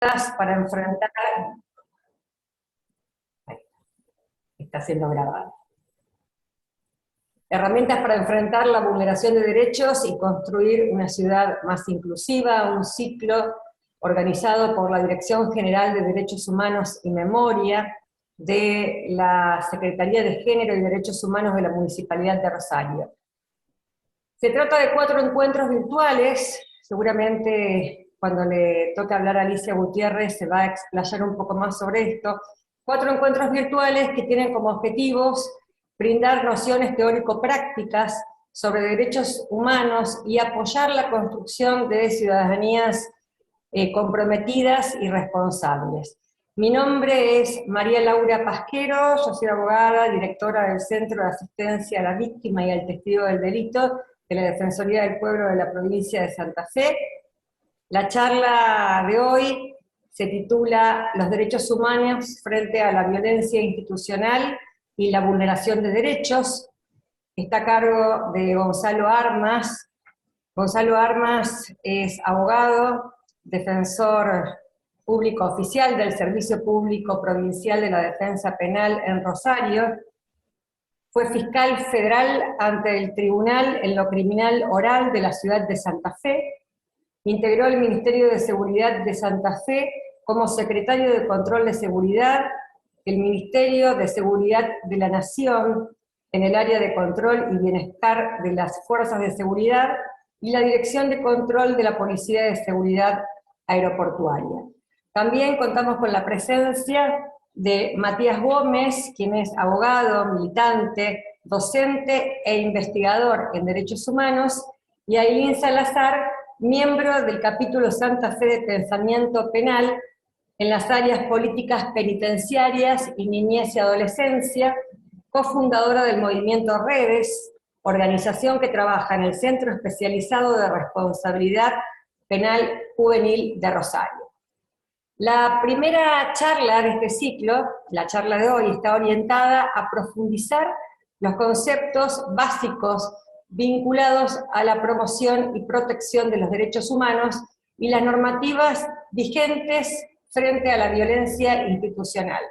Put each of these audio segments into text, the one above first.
para enfrentar, está siendo grabado. Herramientas para enfrentar la vulneración de derechos y construir una ciudad más inclusiva, un ciclo organizado por la Dirección General de Derechos Humanos y Memoria de la Secretaría de Género y Derechos Humanos de la Municipalidad de Rosario. Se trata de 4 encuentros virtuales, seguramente cuando le toque hablar a Alicia Gutiérrez se va a explayar un poco más sobre esto. 4 encuentros virtuales que tienen como objetivos brindar nociones teórico-prácticas sobre derechos humanos y apoyar la construcción de ciudadanías comprometidas y responsables. Mi nombre es María Laura Pasquero, yo soy abogada, directora del Centro de Asistencia a la Víctima y al Testigo del Delito de la Defensoría del Pueblo de la provincia de Santa Fe. La charla de hoy se titula Los derechos humanos frente a la violencia institucional y la vulneración de derechos. Está a cargo de Gonzalo Armas. Gonzalo Armas es abogado, defensor público oficial del Servicio Público Provincial de la Defensa Penal en Rosario. Fue fiscal federal ante el Tribunal en lo Criminal Oral de la ciudad de Santa Fe. Integró el Ministerio de Seguridad de Santa Fe como secretario de Control de Seguridad, el Ministerio de Seguridad de la Nación en el área de control y bienestar de las fuerzas de seguridad y la Dirección de Control de la Policía de Seguridad Aeroportuaria. También contamos con la presencia de Matías Gómez, quien es abogado, militante, docente e investigador en derechos humanos, y Ailín Salazar, miembro del capítulo Santa Fe de Pensamiento Penal en las áreas políticas penitenciarias y niñez y adolescencia, cofundadora del movimiento Redes, organización que trabaja en el Centro Especializado de Responsabilidad Penal Juvenil de Rosario. La primera charla de este ciclo, la charla de hoy, está orientada a profundizar los conceptos básicos vinculados a la promoción y protección de los derechos humanos y las normativas vigentes frente a la violencia institucional.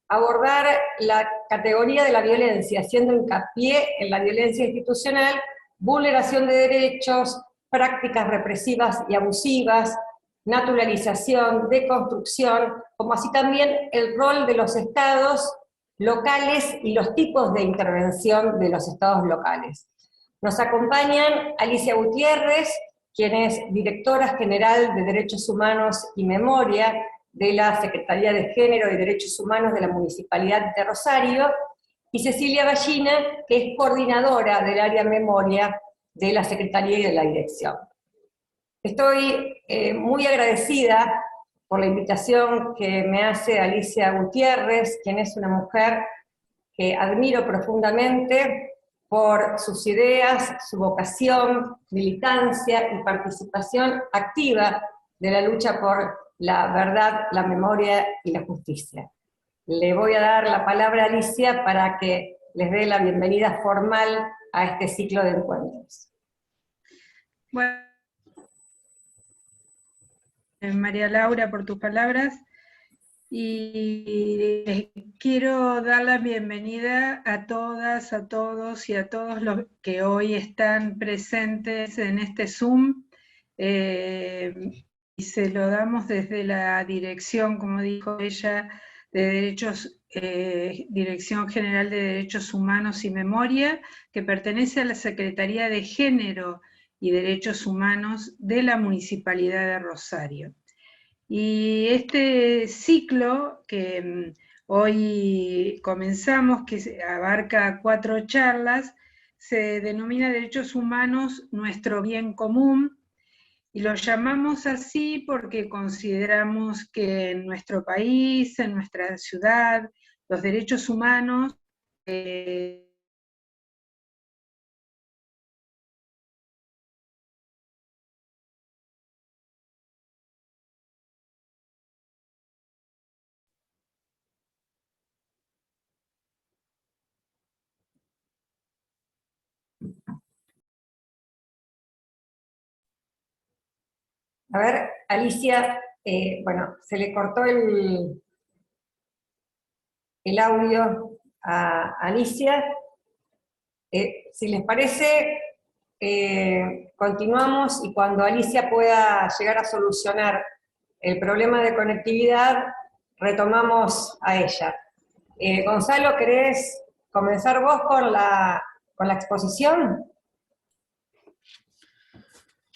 Abordar la categoría de la violencia, haciendo hincapié en la violencia institucional, vulneración de derechos, prácticas represivas y abusivas, naturalización, deconstrucción, como así también el rol de los estados locales y los tipos de intervención de los estados locales. Nos acompañan Alicia Gutiérrez, quien es directora general de Derechos Humanos y Memoria de la Secretaría de Género y Derechos Humanos de la Municipalidad de Rosario, y Cecilia Ballina, que es coordinadora del área Memoria de la Secretaría y de la Dirección. Estoy muy agradecida por la invitación que me hace Alicia Gutiérrez, quien es una mujer que admiro profundamente por sus ideas, su vocación, militancia y participación activa de la lucha por la verdad, la memoria y la justicia. Le voy a dar la palabra a Alicia para que les dé la bienvenida formal a este ciclo de encuentros. Bueno, María Laura, por tus palabras, y les quiero dar la bienvenida a todas, a todos y a todos los que hoy están presentes en este Zoom, y se lo damos desde la dirección, como dijo ella, de Derechos, Dirección General de Derechos Humanos y Memoria, que pertenece a la Secretaría de Género y Derechos Humanos de la Municipalidad de Rosario. Y este ciclo que hoy comenzamos, que abarca 4 charlas, se denomina Derechos Humanos, nuestro bien común, y lo llamamos así porque consideramos que en nuestro país, en nuestra ciudad, los derechos humanos A ver, Alicia, Bueno, se le cortó el audio a Alicia. Si les parece, continuamos y cuando Alicia pueda llegar a solucionar el problema de conectividad, retomamos a ella. Gonzalo, ¿querés comenzar vos con la exposición?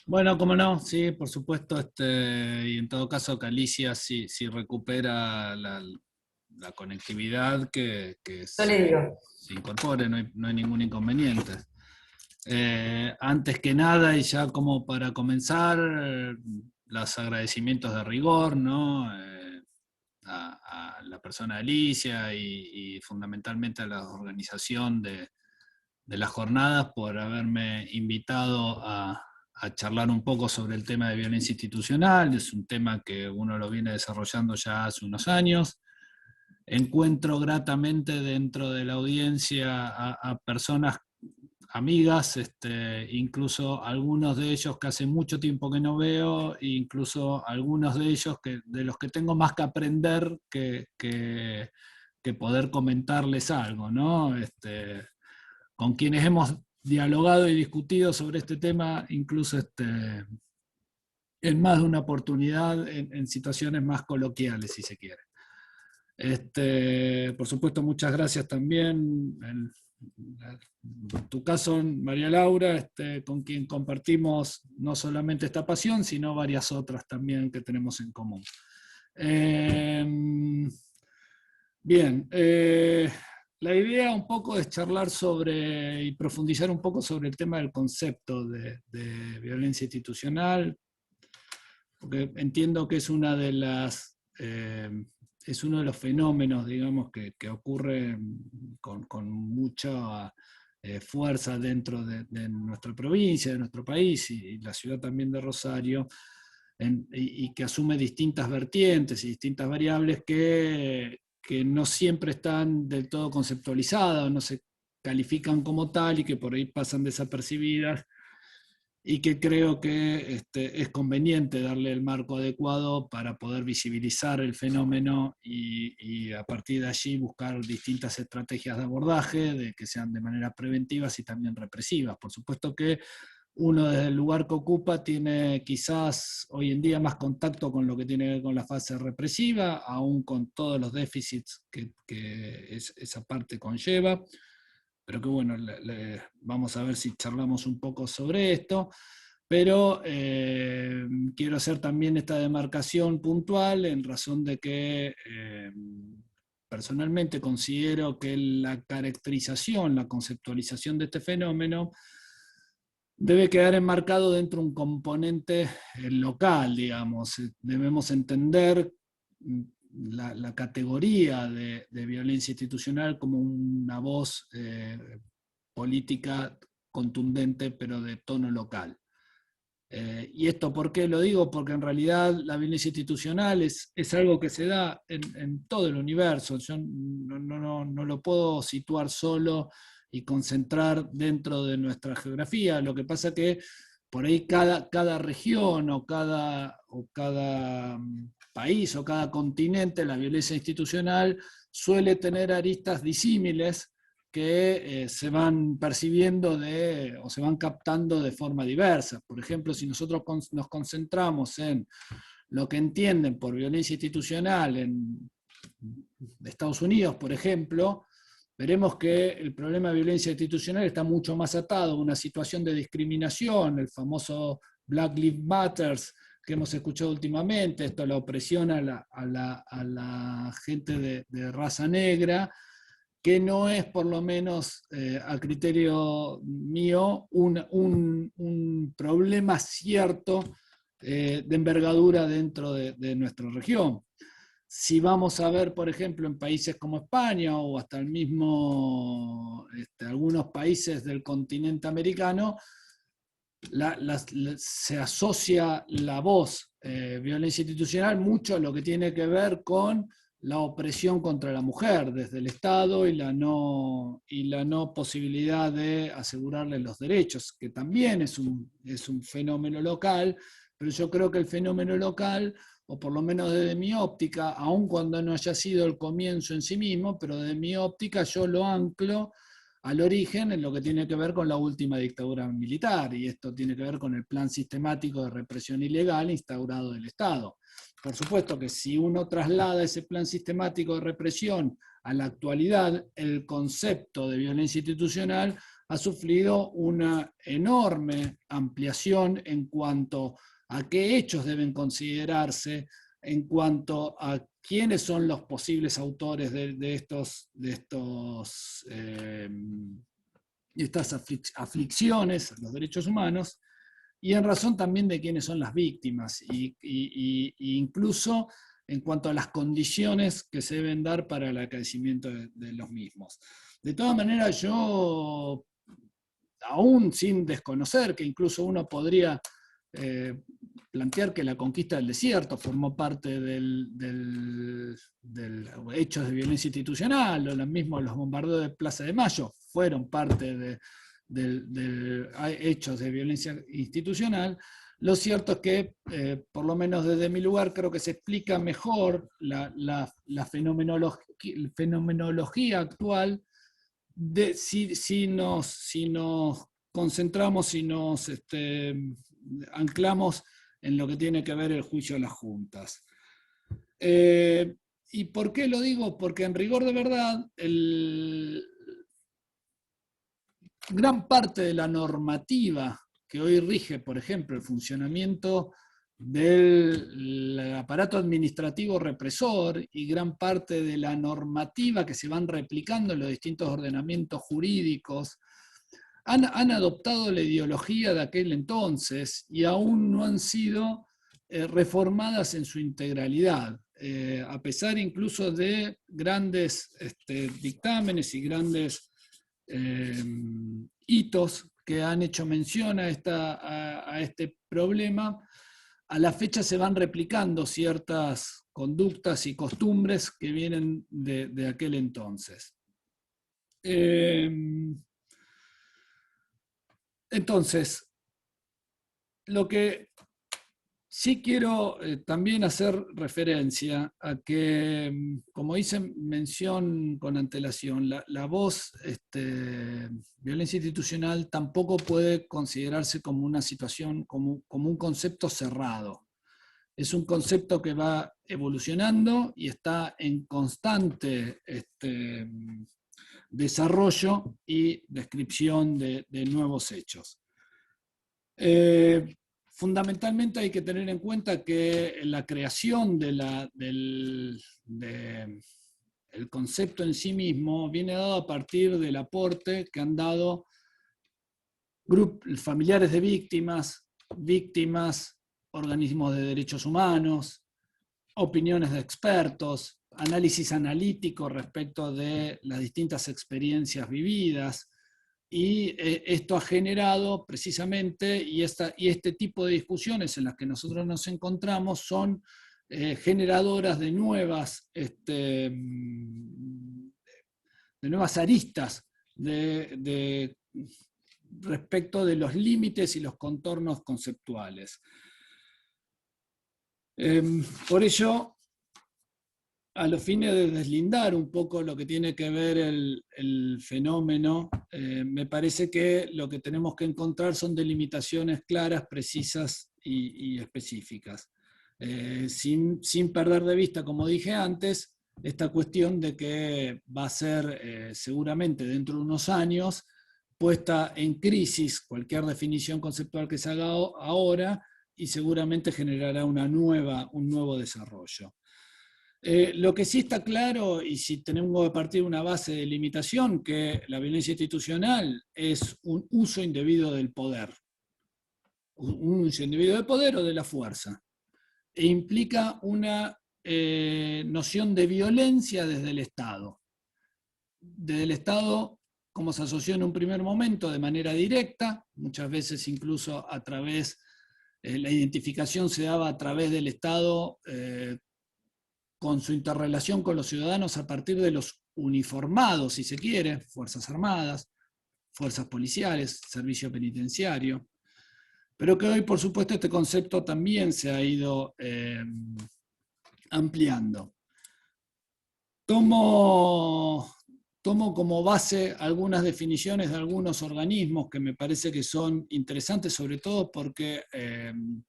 Bueno, cómo no, sí, por supuesto, y en todo caso que Alicia si recupera la conectividad que Yo le digo. se incorpore, no hay ningún inconveniente. Antes que nada, y ya como para comenzar, los agradecimientos de rigor, ¿no? A la persona Alicia y fundamentalmente a la organización de las jornadas por haberme invitado a charlar un poco sobre el tema de violencia institucional. Es un tema que uno lo viene desarrollando ya hace unos años. Encuentro gratamente dentro de la audiencia a personas amigas, incluso algunos de ellos que hace mucho tiempo que no veo, e incluso algunos de ellos de los que tengo más que aprender que poder comentarles algo, ¿no? Con quienes hemos dialogado y discutido sobre este tema, incluso en más de una oportunidad, en situaciones más coloquiales, si se quiere. Por supuesto, muchas gracias también, en tu caso, María Laura, con quien compartimos no solamente esta pasión, sino varias otras también que tenemos en común. Bien, la idea un poco es charlar sobre y profundizar un poco sobre el tema del concepto de violencia institucional, porque entiendo que es una de las es uno de los fenómenos, digamos, que ocurre con mucha fuerza dentro de nuestra provincia, de nuestro país y la ciudad también de Rosario, y que asume distintas vertientes y distintas variables que no siempre están del todo conceptualizadas, no se califican como tal y que por ahí pasan desapercibidas, y que creo que es conveniente darle el marco adecuado para poder visibilizar el fenómeno y a partir de allí buscar distintas estrategias de abordaje, de que sean de manera preventivas y también represivas. Por supuesto que uno desde el lugar que ocupa tiene quizás hoy en día más contacto con lo que tiene que ver con la fase represiva, aún con todos los déficits que esa parte conlleva, pero que bueno, vamos a ver si charlamos un poco sobre esto, pero quiero hacer también esta demarcación puntual en razón de que personalmente considero que la caracterización, la conceptualización de este fenómeno debe quedar enmarcado dentro de un componente local, digamos. Debemos entender la categoría de violencia institucional como una voz política contundente, pero de tono local. ¿Y esto por qué lo digo? Porque en realidad la violencia institucional es algo que se da en todo el universo. Yo no lo puedo situar solo y concentrar dentro de nuestra geografía. Lo que pasa que por ahí cada región o cada país o cada continente, la violencia institucional suele tener aristas disímiles que se van percibiendo o se van captando de forma diversa. Por ejemplo, si nosotros nos concentramos en lo que entienden por violencia institucional en Estados Unidos, por ejemplo, veremos que el problema de violencia institucional está mucho más atado a una situación de discriminación, el famoso Black Lives Matter que hemos escuchado últimamente, esto, la opresión a la gente de raza negra, que no es, por lo menos a criterio mío, un problema cierto de envergadura dentro de nuestra región. Si vamos a ver, por ejemplo, en países como España o hasta el mismo algunos países del continente americano, se asocia la voz violencia institucional mucho a lo que tiene que ver con la opresión contra la mujer desde el Estado y la no posibilidad de asegurarle los derechos, que también es un fenómeno local, pero yo creo que el fenómeno local o por lo menos desde mi óptica, aun cuando no haya sido el comienzo en sí mismo, pero desde mi óptica yo lo anclo al origen en lo que tiene que ver con la última dictadura militar, y esto tiene que ver con el plan sistemático de represión ilegal instaurado del Estado. Por supuesto que si uno traslada ese plan sistemático de represión a la actualidad, el concepto de violencia institucional ha sufrido una enorme ampliación en cuanto a qué hechos deben considerarse, en cuanto a quiénes son los posibles autores de estas aflicciones a los derechos humanos, y en razón también de quiénes son las víctimas, y incluso en cuanto a las condiciones que se deben dar para el acaecimiento de los mismos. De todas maneras, yo, aún sin desconocer que incluso uno podría plantear que la conquista del desierto formó parte del hechos de violencia institucional, o los mismos los bombardeos de Plaza de Mayo fueron parte de hechos de violencia institucional. Lo cierto es que, por lo menos desde mi lugar, creo que se explica mejor la fenomenología actual si nos concentramos, si nos anclamos en lo que tiene que ver el juicio de las juntas. ¿Y por qué lo digo? Porque en rigor de verdad, gran parte de la normativa que hoy rige, por ejemplo, el funcionamiento del aparato administrativo represor, y gran parte de la normativa que se van replicando en los distintos ordenamientos jurídicos, han adoptado la ideología de aquel entonces y aún no han sido reformadas en su integralidad, a pesar incluso de grandes dictámenes y grandes hitos que han hecho mención a este problema. A la fecha se van replicando ciertas conductas y costumbres que vienen de aquel entonces. Entonces, lo que sí quiero también hacer referencia a que, como hice mención con antelación, la voz violencia institucional tampoco puede considerarse como una situación, como un concepto cerrado. Es un concepto que va evolucionando y está en constante desarrollo y descripción de nuevos hechos. Fundamentalmente hay que tener en cuenta que la creación del concepto en sí mismo viene dado a partir del aporte que han dado familiares de víctimas, organismos de derechos humanos, opiniones de expertos, análisis analítico respecto de las distintas experiencias vividas, y esto ha generado precisamente, y este tipo de discusiones en las que nosotros nos encontramos son generadoras de nuevas aristas respecto de los límites y los contornos conceptuales. Por ello, a los fines de deslindar un poco lo que tiene que ver el fenómeno, me parece que lo que tenemos que encontrar son delimitaciones claras, precisas y específicas. Sin perder de vista, como dije antes, esta cuestión de que va a ser seguramente dentro de unos años puesta en crisis cualquier definición conceptual que se haga ahora, y seguramente generará un nuevo desarrollo. Lo que sí está claro, y si tenemos que partir de una base de limitación, que la violencia institucional es un uso indebido del poder. Un uso indebido del poder o de la fuerza. E implica una noción de violencia desde el Estado. Desde el Estado, como se asoció en un primer momento, de manera directa, muchas veces incluso a través, la identificación se daba a través del Estado, con su interrelación con los ciudadanos a partir de los uniformados, si se quiere, Fuerzas Armadas, fuerzas policiales, servicio penitenciario, pero que hoy, por supuesto, este concepto también se ha ido ampliando. Tomo como base algunas definiciones de algunos organismos que me parece que son interesantes, sobre todo porque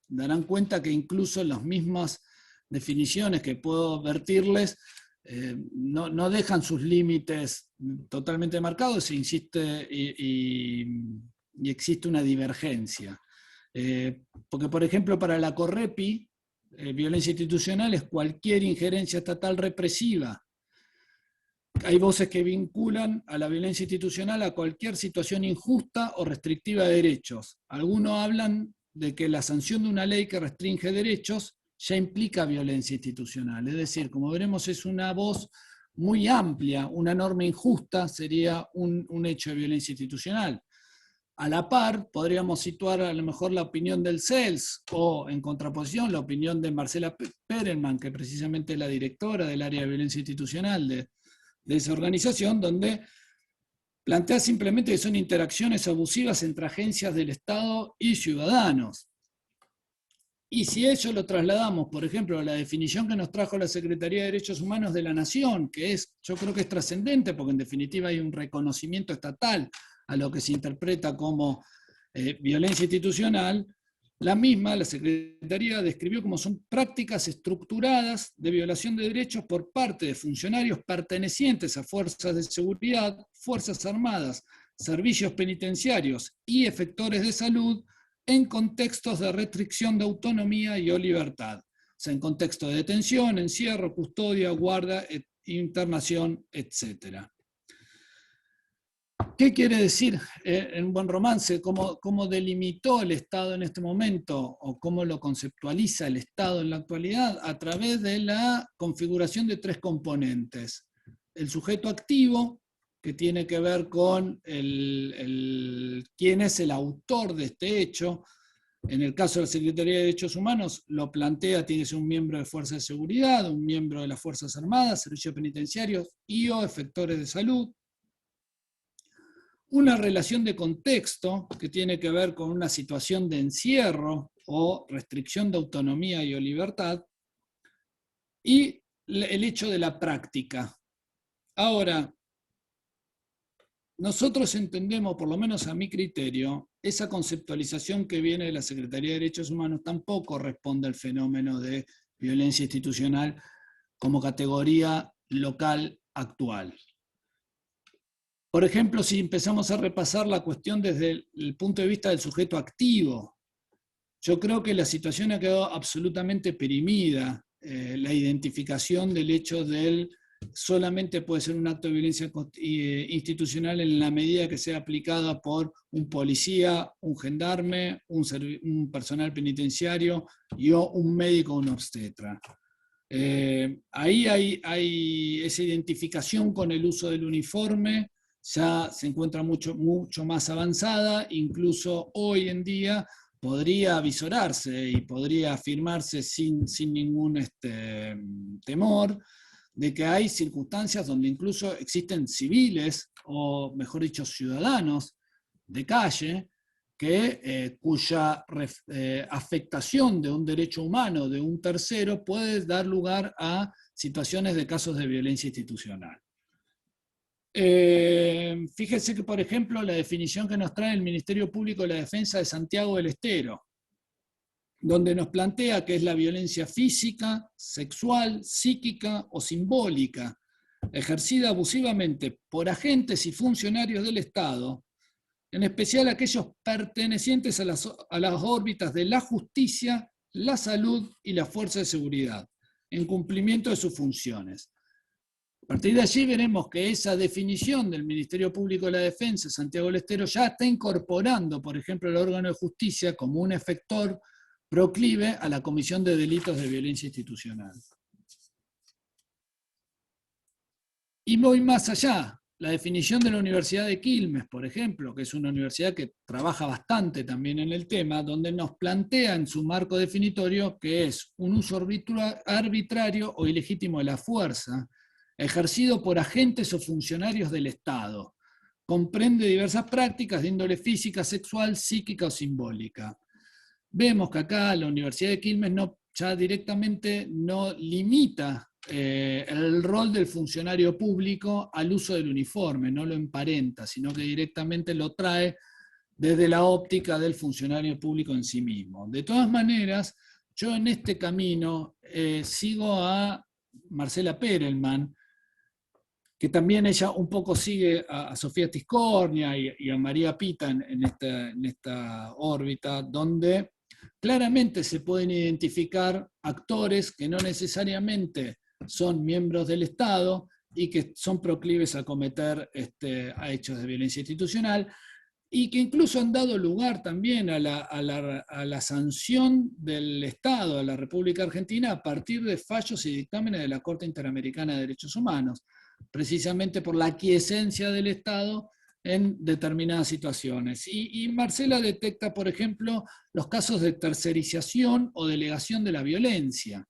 darán cuenta que incluso en las mismas definiciones que puedo vertirles, no dejan sus límites totalmente marcados, se insiste y existe una divergencia. Porque, por ejemplo, para la CORREPI, violencia institucional es cualquier injerencia estatal represiva. Hay voces que vinculan a la violencia institucional a cualquier situación injusta o restrictiva de derechos. Algunos hablan de que la sanción de una ley que restringe derechos ya implica violencia institucional. Es decir, como veremos, es una voz muy amplia. Una norma injusta sería un hecho de violencia institucional. A la par, podríamos situar a lo mejor la opinión del CELS o, en contraposición, la opinión de Marcela Perelman, que precisamente es la directora del área de violencia institucional de esa organización, donde plantea simplemente que son interacciones abusivas entre agencias del Estado y ciudadanos. Y si eso lo trasladamos, por ejemplo, a la definición que nos trajo la Secretaría de Derechos Humanos de la Nación, que yo creo que es trascendente, porque en definitiva hay un reconocimiento estatal a lo que se interpreta como violencia institucional, la Secretaría describió como son prácticas estructuradas de violación de derechos por parte de funcionarios pertenecientes a fuerzas de seguridad, fuerzas armadas, servicios penitenciarios y efectores de salud en contextos de restricción de autonomía y o libertad. O sea, en contexto de detención, encierro, custodia, guarda, internación, etc. ¿Qué quiere decir en Buen Romance? ¿Cómo delimitó el Estado en este momento o cómo lo conceptualiza el Estado en la actualidad? A través de la configuración de tres componentes. El sujeto activo, que tiene que ver con quién es el autor de este hecho. En el caso de la Secretaría de Derechos Humanos lo plantea, tiene que ser un miembro de Fuerzas de Seguridad, un miembro de las Fuerzas Armadas, servicios penitenciarios y o efectores de salud. Una relación de contexto que tiene que ver con una situación de encierro o restricción de autonomía y o libertad, y el hecho de la práctica. Ahora, nosotros entendemos, por lo menos a mi criterio, esa conceptualización que viene de la Secretaría de Derechos Humanos tampoco responde al fenómeno de violencia institucional como categoría local actual. Por ejemplo, si empezamos a repasar la cuestión desde el punto de vista del sujeto activo, yo creo que la situación ha quedado absolutamente perimida. La identificación del hecho del solamente puede ser un acto de violencia institucional en la medida que sea aplicada por un policía, un gendarme, un personal penitenciario y o un médico o un obstetra. Ahí hay esa identificación con el uso del uniforme, ya se encuentra mucho más avanzada, incluso hoy en día podría avisorarse y podría afirmarse sin ningún temor de que hay circunstancias donde incluso existen civiles, o mejor dicho, ciudadanos de calle, cuya afectación de un derecho humano de un tercero puede dar lugar a situaciones de casos de violencia institucional. Fíjese que, por ejemplo, la definición que nos trae el Ministerio Público de la Defensa de Santiago del Estero, donde nos plantea que es la violencia física, sexual, psíquica o simbólica, ejercida abusivamente por agentes y funcionarios del Estado, en especial aquellos pertenecientes a las órbitas de la justicia, la salud y la fuerza de seguridad, en cumplimiento de sus funciones. A partir de allí veremos que esa definición del Ministerio Público de la Defensa, Santiago del Estero, ya está incorporando, por ejemplo, el órgano de justicia como un efector proclive a la comisión de delitos de violencia institucional. Y voy más allá. La definición de la Universidad de Quilmes, por ejemplo, que es una universidad que trabaja bastante también en el tema, donde nos plantea en su marco definitorio que es un uso arbitrario o ilegítimo de la fuerza, ejercido por agentes o funcionarios del Estado. Comprende diversas prácticas de índole física, sexual, psíquica o simbólica. Vemos que acá la Universidad de Quilmes ya directamente no limita el rol del funcionario público al uso del uniforme, no lo emparenta, sino que directamente lo trae desde la óptica del funcionario público en sí mismo. De todas maneras, yo en este camino sigo a Marcela Perelman, que también ella un poco sigue a Sofía Tiscornia y a María Pita en esta órbita, donde claramente se pueden identificar actores que no necesariamente son miembros del Estado y que son proclives a cometer a hechos de violencia institucional, y que incluso han dado lugar también a la sanción del Estado, a la República Argentina, a partir de fallos y dictámenes de la Corte Interamericana de Derechos Humanos, precisamente por la aquiescencia del Estado en determinadas situaciones. Y Marcela detecta, por ejemplo, los casos de tercerización o delegación de la violencia.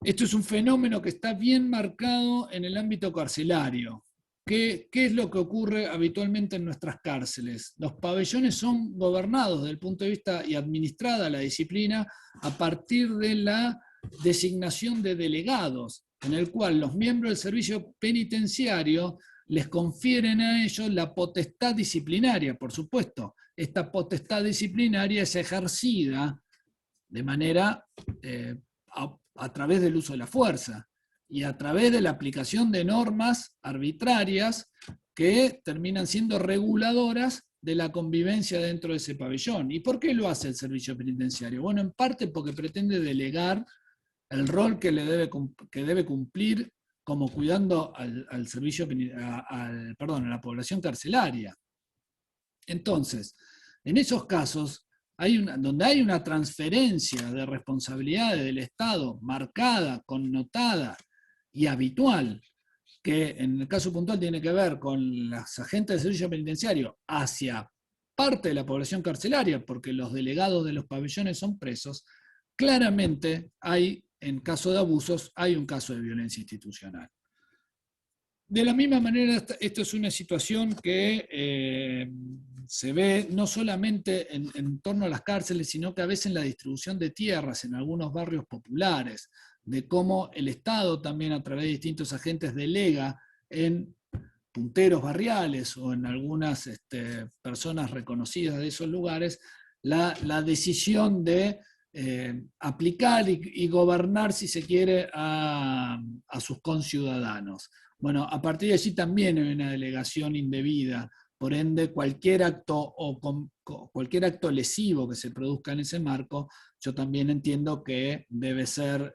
Esto es un fenómeno que está bien marcado en el ámbito carcelario. ¿Qué es lo que ocurre habitualmente en nuestras cárceles? Los pabellones son gobernados desde el punto de vista y administrada la disciplina a partir de la designación de delegados, en el cual los miembros del servicio penitenciario les confieren a ellos la potestad disciplinaria, por supuesto. Esta potestad disciplinaria es ejercida de manera a través del uso de la fuerza y a través de la aplicación de normas arbitrarias que terminan siendo reguladoras de la convivencia dentro de ese pabellón. ¿Y por qué lo hace el servicio penitenciario? Bueno, en parte porque pretende delegar el rol que debe cumplir como cuidando a la población carcelaria. Entonces, en esos casos, donde hay una transferencia de responsabilidades del Estado marcada, connotada y habitual, que en el caso puntual tiene que ver con los agentes del servicio penitenciario hacia parte de la población carcelaria, porque los delegados de los pabellones son presos, claramente en caso de abusos, hay un caso de violencia institucional. De la misma manera, esto es una situación que se ve no solamente en torno a las cárceles, sino que a veces en la distribución de tierras en algunos barrios populares, de cómo el Estado también a través de distintos agentes delega en punteros barriales o en algunas personas reconocidas de esos lugares la decisión de aplicar y gobernar, si se quiere, a sus conciudadanos. Bueno, a partir de allí también hay una delegación indebida, por ende cualquier acto lesivo que se produzca en ese marco, yo también entiendo que debe ser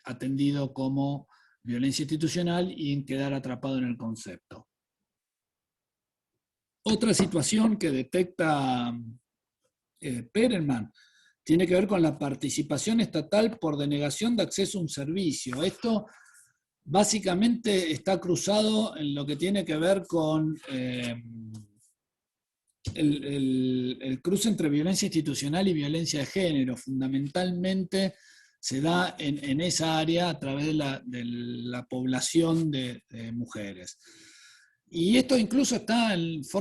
atendido como violencia institucional y en quedar atrapado en el concepto. Otra situación que detecta Perelman tiene que ver con la participación estatal por denegación de acceso a un servicio. Esto básicamente está cruzado en lo que tiene que ver con el cruce entre violencia institucional y violencia de género. Fundamentalmente se da en esa área a través de la población de mujeres. Y esto incluso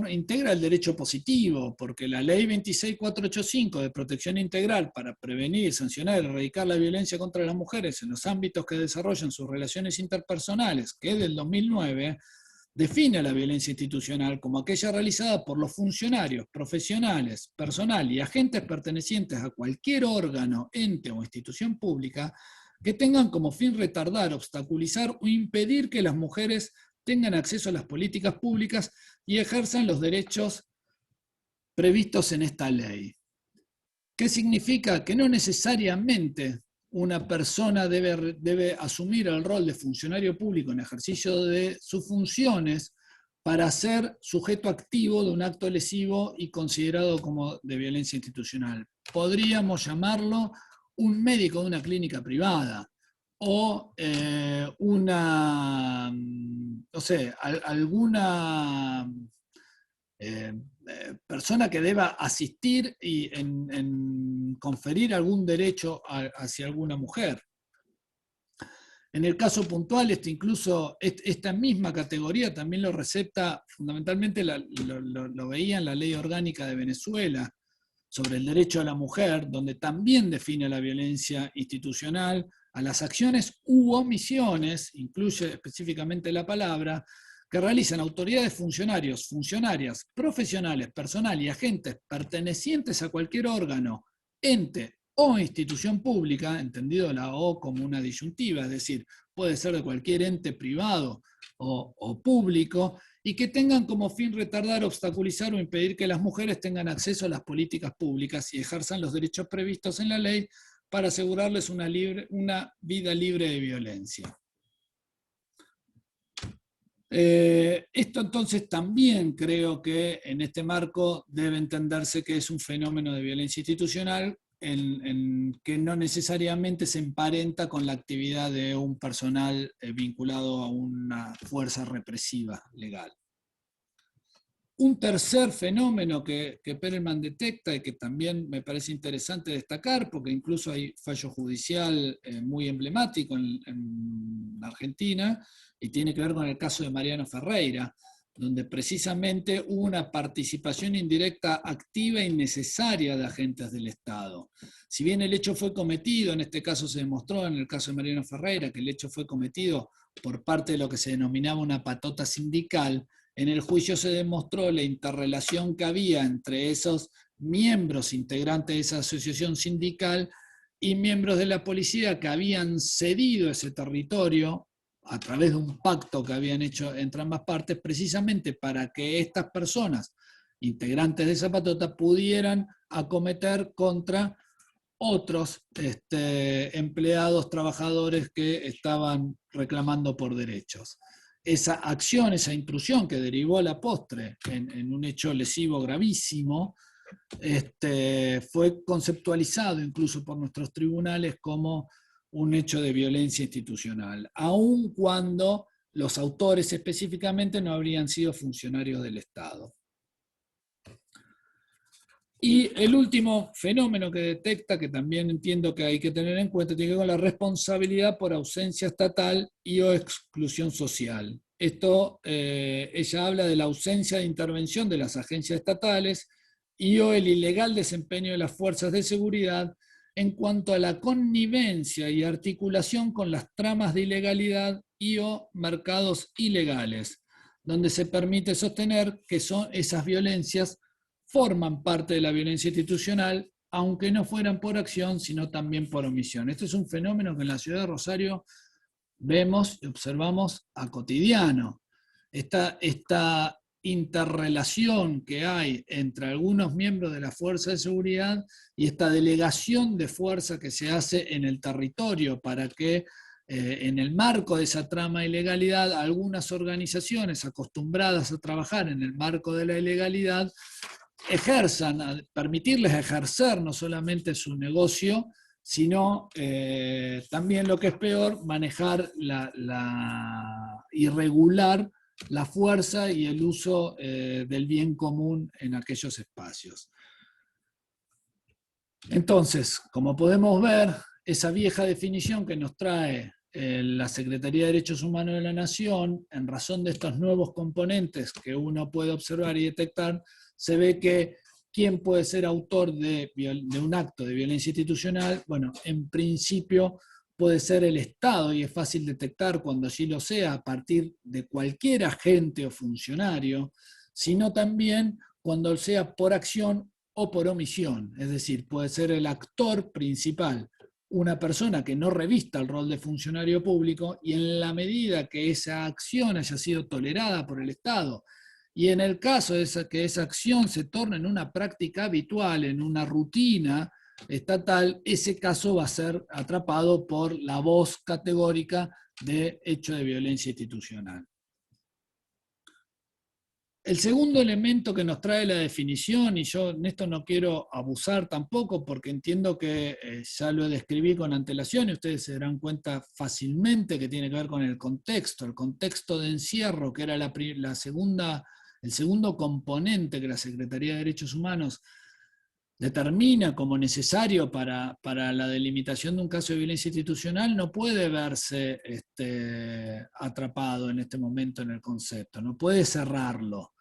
integra el derecho positivo, porque la ley 26485 de protección integral para prevenir, sancionar y erradicar la violencia contra las mujeres en los ámbitos que desarrollan sus relaciones interpersonales, que es del 2009, define la violencia institucional como aquella realizada por los funcionarios, profesionales, personal y agentes pertenecientes a cualquier órgano, ente o institución pública que tengan como fin retardar, obstaculizar o impedir que las mujeres tengan acceso a las políticas públicas y ejerzan los derechos previstos en esta ley. ¿Qué significa? Que no necesariamente una persona debe asumir el rol de funcionario público en ejercicio de sus funciones para ser sujeto activo de un acto lesivo y considerado como de violencia institucional. Podríamos llamarlo un médico de una clínica privada, o alguna persona que deba asistir y en conferir algún derecho hacia alguna mujer. En el caso puntual, incluso esta misma categoría también lo recepta, fundamentalmente lo veía en la ley orgánica de Venezuela, sobre el derecho a la mujer, donde también define la violencia institucional, a las acciones u omisiones, incluye específicamente la palabra, que realizan autoridades, funcionarios, funcionarias, profesionales, personal y agentes pertenecientes a cualquier órgano, ente o institución pública, entendido la O como una disyuntiva, es decir, puede ser de cualquier ente privado o público, y que tengan como fin retardar, obstaculizar o impedir que las mujeres tengan acceso a las políticas públicas y ejerzan los derechos previstos en la ley para asegurarles una vida libre de violencia. Esto entonces también creo que en este marco debe entenderse que es un fenómeno de violencia institucional que no necesariamente se emparenta con la actividad de un personal vinculado a una fuerza represiva legal. Un tercer fenómeno que Perelman detecta y que también me parece interesante destacar, porque incluso hay fallo judicial muy emblemático en Argentina, y tiene que ver con el caso de Mariano Ferreira, donde precisamente hubo una participación indirecta activa y necesaria de agentes del Estado. Si bien el hecho fue cometido, en este caso se demostró en el caso de Mariano Ferreira, que el hecho fue cometido por parte de lo que se denominaba una patota sindical, en el juicio se demostró la interrelación que había entre esos miembros integrantes de esa asociación sindical y miembros de la policía que habían cedido ese territorio a través de un pacto que habían hecho entre ambas partes, precisamente para que estas personas, integrantes de esa patota, pudieran acometer contra otros empleados, trabajadores que estaban reclamando por derechos. Esa acción, esa intrusión que derivó a la postre en un hecho lesivo gravísimo, fue conceptualizado incluso por nuestros tribunales como un hecho de violencia institucional, aun cuando los autores específicamente no habrían sido funcionarios del Estado. Y el último fenómeno que detecta, que también entiendo que hay que tener en cuenta, tiene que ver con la responsabilidad por ausencia estatal y o exclusión social. Esto, ella habla de la ausencia de intervención de las agencias estatales y o el ilegal desempeño de las fuerzas de seguridad en cuanto a la connivencia y articulación con las tramas de ilegalidad y o mercados ilegales, donde se permite sostener que son esas violencias forman parte de la violencia institucional, aunque no fueran por acción, sino también por omisión. Este es un fenómeno que en la ciudad de Rosario vemos y observamos a cotidiano. Esta interrelación que hay entre algunos miembros de la fuerza de seguridad y esta delegación de fuerza que se hace en el territorio para que en el marco de esa trama de ilegalidad algunas organizaciones acostumbradas a trabajar en el marco de la ilegalidad ejerzan, permitirles ejercer no solamente su negocio, sino también lo que es peor, manejar y regular la fuerza y el uso del bien común en aquellos espacios. Entonces, como podemos ver, esa vieja definición que nos trae la Secretaría de Derechos Humanos de la Nación, en razón de estos nuevos componentes que uno puede observar y detectar, se ve que ¿quién puede ser autor de un acto de violencia institucional? Bueno, en principio puede ser el Estado, y es fácil detectar cuando así lo sea a partir de cualquier agente o funcionario, sino también cuando sea por acción o por omisión, es decir, puede ser el actor principal, una persona que no revista el rol de funcionario público, y en la medida que esa acción haya sido tolerada por el Estado, y en el caso de que esa acción se torne en una práctica habitual, en una rutina estatal, ese caso va a ser atrapado por la voz categórica de hecho de violencia institucional. El segundo elemento que nos trae la definición, y yo en esto no quiero abusar tampoco porque entiendo que ya lo describí con antelación y ustedes se darán cuenta fácilmente que tiene que ver con el contexto de encierro, que era el segundo componente que la Secretaría de Derechos Humanos determina como necesario para la delimitación de un caso de violencia institucional, no puede verse atrapado en este momento en el concepto, no puede cerrarlo.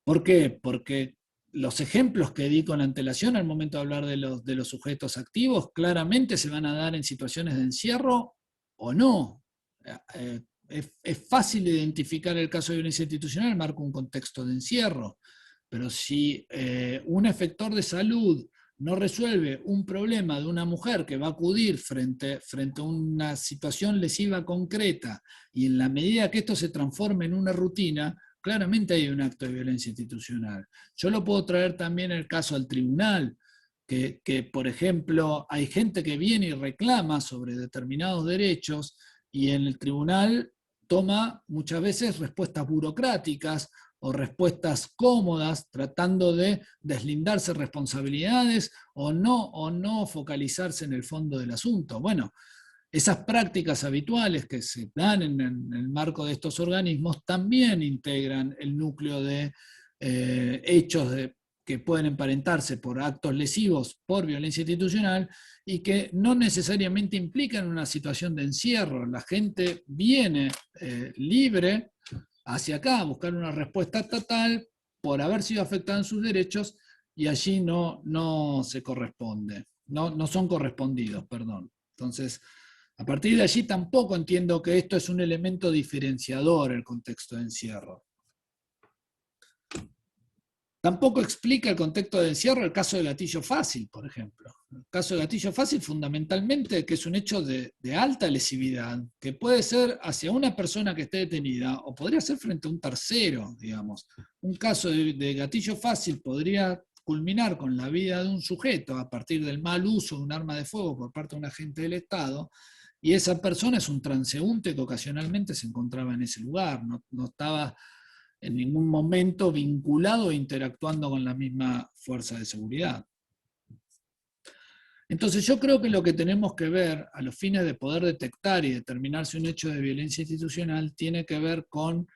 ¿Por qué? Porque los ejemplos que di con antelación al momento de hablar de los sujetos activos, claramente se van a dar en situaciones de encierro o no. Es fácil identificar el caso de violencia institucional, marca un contexto de encierro, pero si un efector de salud no resuelve un problema de una mujer que va a acudir frente a una situación lesiva concreta, y en la medida que esto se transforme en una rutina, claramente hay un acto de violencia institucional. Yo lo puedo traer también el caso al tribunal, que por ejemplo hay gente que viene y reclama sobre determinados derechos, y en el tribunal toma muchas veces respuestas burocráticas o respuestas cómodas, tratando de deslindarse responsabilidades o no focalizarse en el fondo del asunto. Bueno, esas prácticas habituales que se dan en el marco de estos organismos también integran el núcleo de hechos que pueden emparentarse por actos lesivos por violencia institucional y que no necesariamente implican una situación de encierro. La gente viene libre hacia acá a buscar una respuesta estatal por haber sido afectada en sus derechos, y allí no se corresponde, no son correspondidos, perdón. Entonces, a partir de allí tampoco entiendo que esto es un elemento diferenciador el contexto de encierro. Tampoco explica el contexto de encierro el caso de gatillo fácil, por ejemplo. El caso de gatillo fácil, fundamentalmente, que es un hecho de alta lesividad, que puede ser hacia una persona que esté detenida, o podría ser frente a un tercero, digamos. Un caso de gatillo fácil podría culminar con la vida de un sujeto a partir del mal uso de un arma de fuego por parte de un agente del Estado, y esa persona es un transeúnte que ocasionalmente se encontraba en ese lugar, no estaba en ningún momento vinculado e interactuando con la misma fuerza de seguridad. Entonces yo creo que lo que tenemos que ver a los fines de poder detectar y determinar si un hecho de violencia institucional tiene que ver con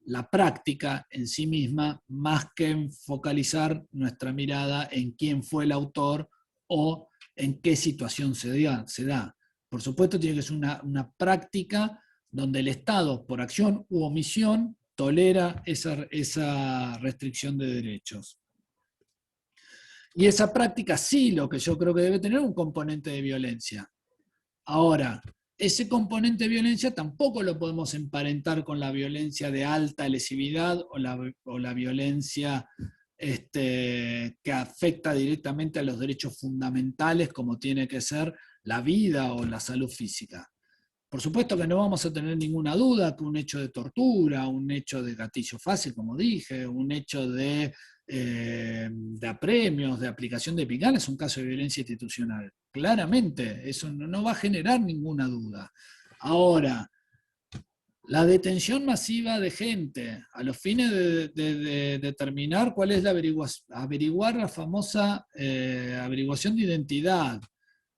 la práctica en sí misma, más que en focalizar nuestra mirada en quién fue el autor o en qué situación se da. Por supuesto tiene que ser una práctica donde el Estado, por acción u omisión, tolera esa restricción de derechos. Y esa práctica sí, lo que yo creo que debe tener un componente de violencia. Ahora, ese componente de violencia tampoco lo podemos emparentar con la violencia de alta lesividad o la violencia que afecta directamente a los derechos fundamentales, como tiene que ser la vida o la salud física. Por supuesto que no vamos a tener ninguna duda que un hecho de tortura, un hecho de gatillo fácil, como dije, un hecho de apremios, de aplicación de picana, es un caso de violencia institucional. Claramente, eso no va a generar ninguna duda. Ahora, la detención masiva de gente, a los fines de determinar cuál es averiguar la famosa averiguación de identidad,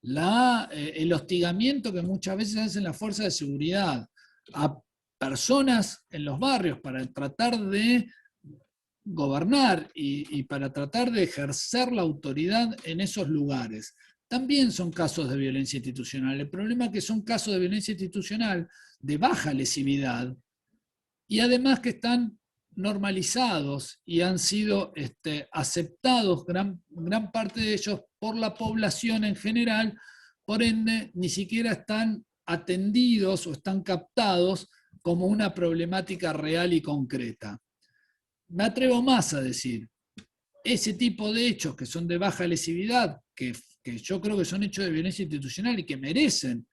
el hostigamiento que muchas veces hacen las fuerzas de seguridad a personas en los barrios para tratar de gobernar y para tratar de ejercer la autoridad en esos lugares, también son casos de violencia institucional. El problema es que son casos de violencia institucional de baja lesividad y además que están normalizados y han sido aceptados gran parte de ellos por la población en general, por ende ni siquiera están atendidos o están captados como una problemática real y concreta. Me atrevo más a decir, ese tipo de hechos que son de baja lesividad, que yo creo que son hechos de violencia institucional y que merecen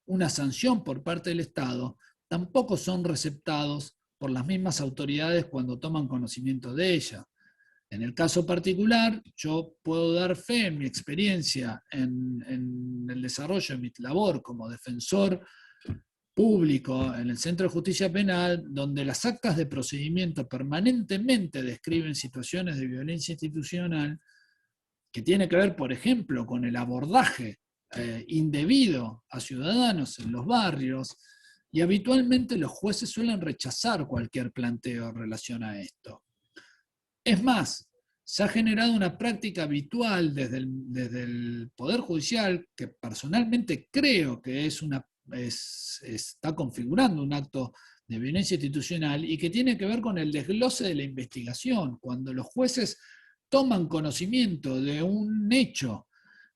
una sanción por parte del Estado, tampoco son receptados por las mismas autoridades cuando toman conocimiento de ella. En el caso particular, yo puedo dar fe en mi experiencia en el desarrollo de mi labor como defensor público en el Centro de Justicia Penal, donde las actas de procedimiento permanentemente describen situaciones de violencia institucional que tiene que ver, por ejemplo, con el abordaje indebido a ciudadanos en los barrios, y habitualmente los jueces suelen rechazar cualquier planteo en relación a esto. Es más, se ha generado una práctica habitual desde el Poder Judicial, que personalmente creo que está configurando un acto de violencia institucional y que tiene que ver con el desglose de la investigación. Cuando los jueces toman conocimiento de un hecho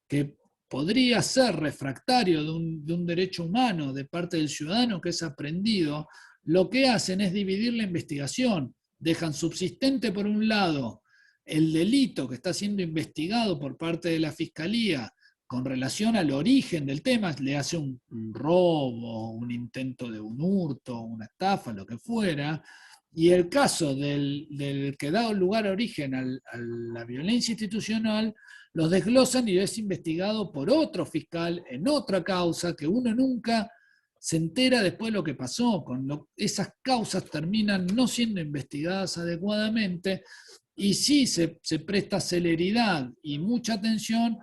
que podría ser refractario de un derecho humano de parte del ciudadano que es aprendido, lo que hacen es dividir la investigación. Dejan subsistente por un lado el delito que está siendo investigado por parte de la Fiscalía con relación al origen del tema, le hace un robo, un intento de un hurto, una estafa, lo que fuera, y el caso del que da lugar a origen a la violencia institucional, los desglosan y es investigado por otro fiscal en otra causa que uno nunca se entera después de lo que pasó. Esas causas terminan no siendo investigadas adecuadamente y sí se presta celeridad y mucha atención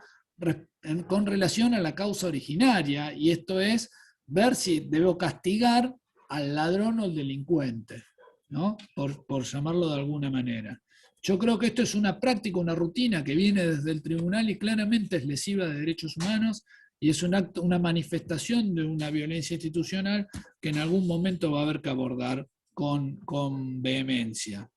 con relación a la causa originaria, y esto es ver si debo castigar al ladrón o al delincuente, ¿no? Por llamarlo de alguna manera. Yo creo que esto es una práctica, una rutina que viene desde el tribunal y claramente es lesiva de derechos humanos y es un acto, una manifestación de una violencia institucional que en algún momento va a haber que abordar con vehemencia.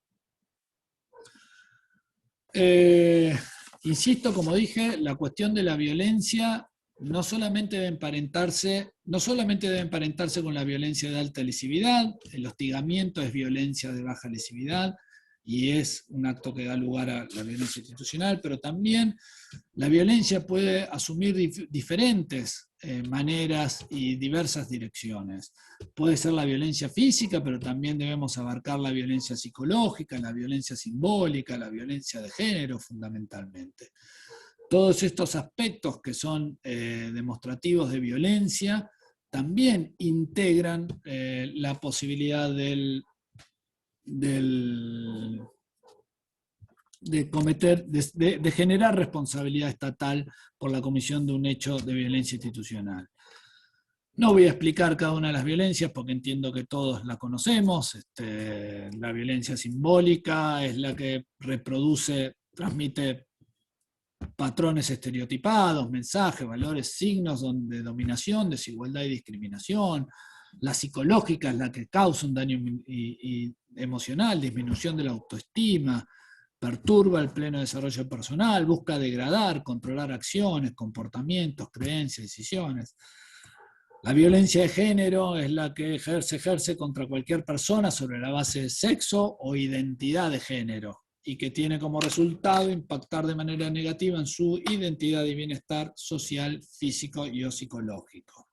Insisto, como dije, la cuestión de la violencia no solamente debe emparentarse con la violencia de alta lesividad, el hostigamiento es violencia de baja lesividad y es un acto que da lugar a la violencia institucional, pero también la violencia puede asumir diferentes maneras y diversas direcciones. Puede ser la violencia física, pero también debemos abarcar la violencia psicológica, la violencia simbólica, la violencia de género fundamentalmente. Todos estos aspectos que son demostrativos de violencia también integran la posibilidad de generar responsabilidad estatal por la comisión de un hecho de violencia institucional. No voy a explicar cada una de las violencias porque entiendo que todos la conocemos. La violencia simbólica es la que transmite patrones estereotipados, mensajes, valores, signos de dominación, desigualdad y discriminación. La psicológica es la que causa un daño emocional, disminución de la autoestima, perturba el pleno desarrollo personal, busca degradar, controlar acciones, comportamientos, creencias, decisiones. La violencia de género es la que se ejerce contra cualquier persona sobre la base de sexo o identidad de género y que tiene como resultado impactar de manera negativa en su identidad y bienestar social, físico y o psicológico.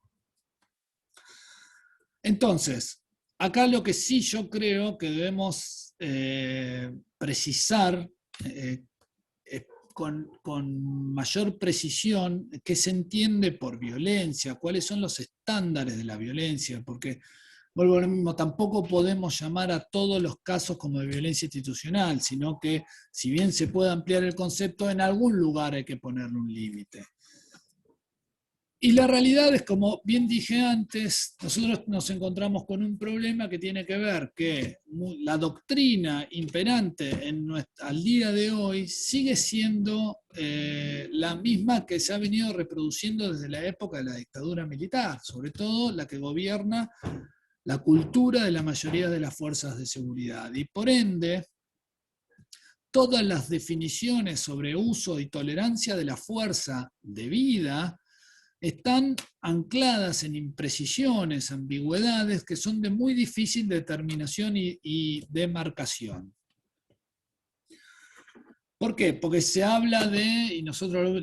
Entonces, acá lo que sí yo creo que debemos precisar con mayor precisión qué se entiende por violencia, cuáles son los estándares de la violencia, porque, vuelvo a lo mismo, tampoco podemos llamar a todos los casos como de violencia institucional, sino que, si bien se puede ampliar el concepto, en algún lugar hay que ponerle un límite. Y la realidad es, como bien dije antes, nosotros nos encontramos con un problema que tiene que ver que la doctrina imperante al día de hoy sigue siendo la misma que se ha venido reproduciendo desde la época de la dictadura militar, sobre todo la que gobierna la cultura de la mayoría de las fuerzas de seguridad. Y por ende, todas las definiciones sobre uso y tolerancia de la fuerza de vida están ancladas en imprecisiones, ambigüedades que son de muy difícil determinación y demarcación. ¿Por qué? Porque se habla de, y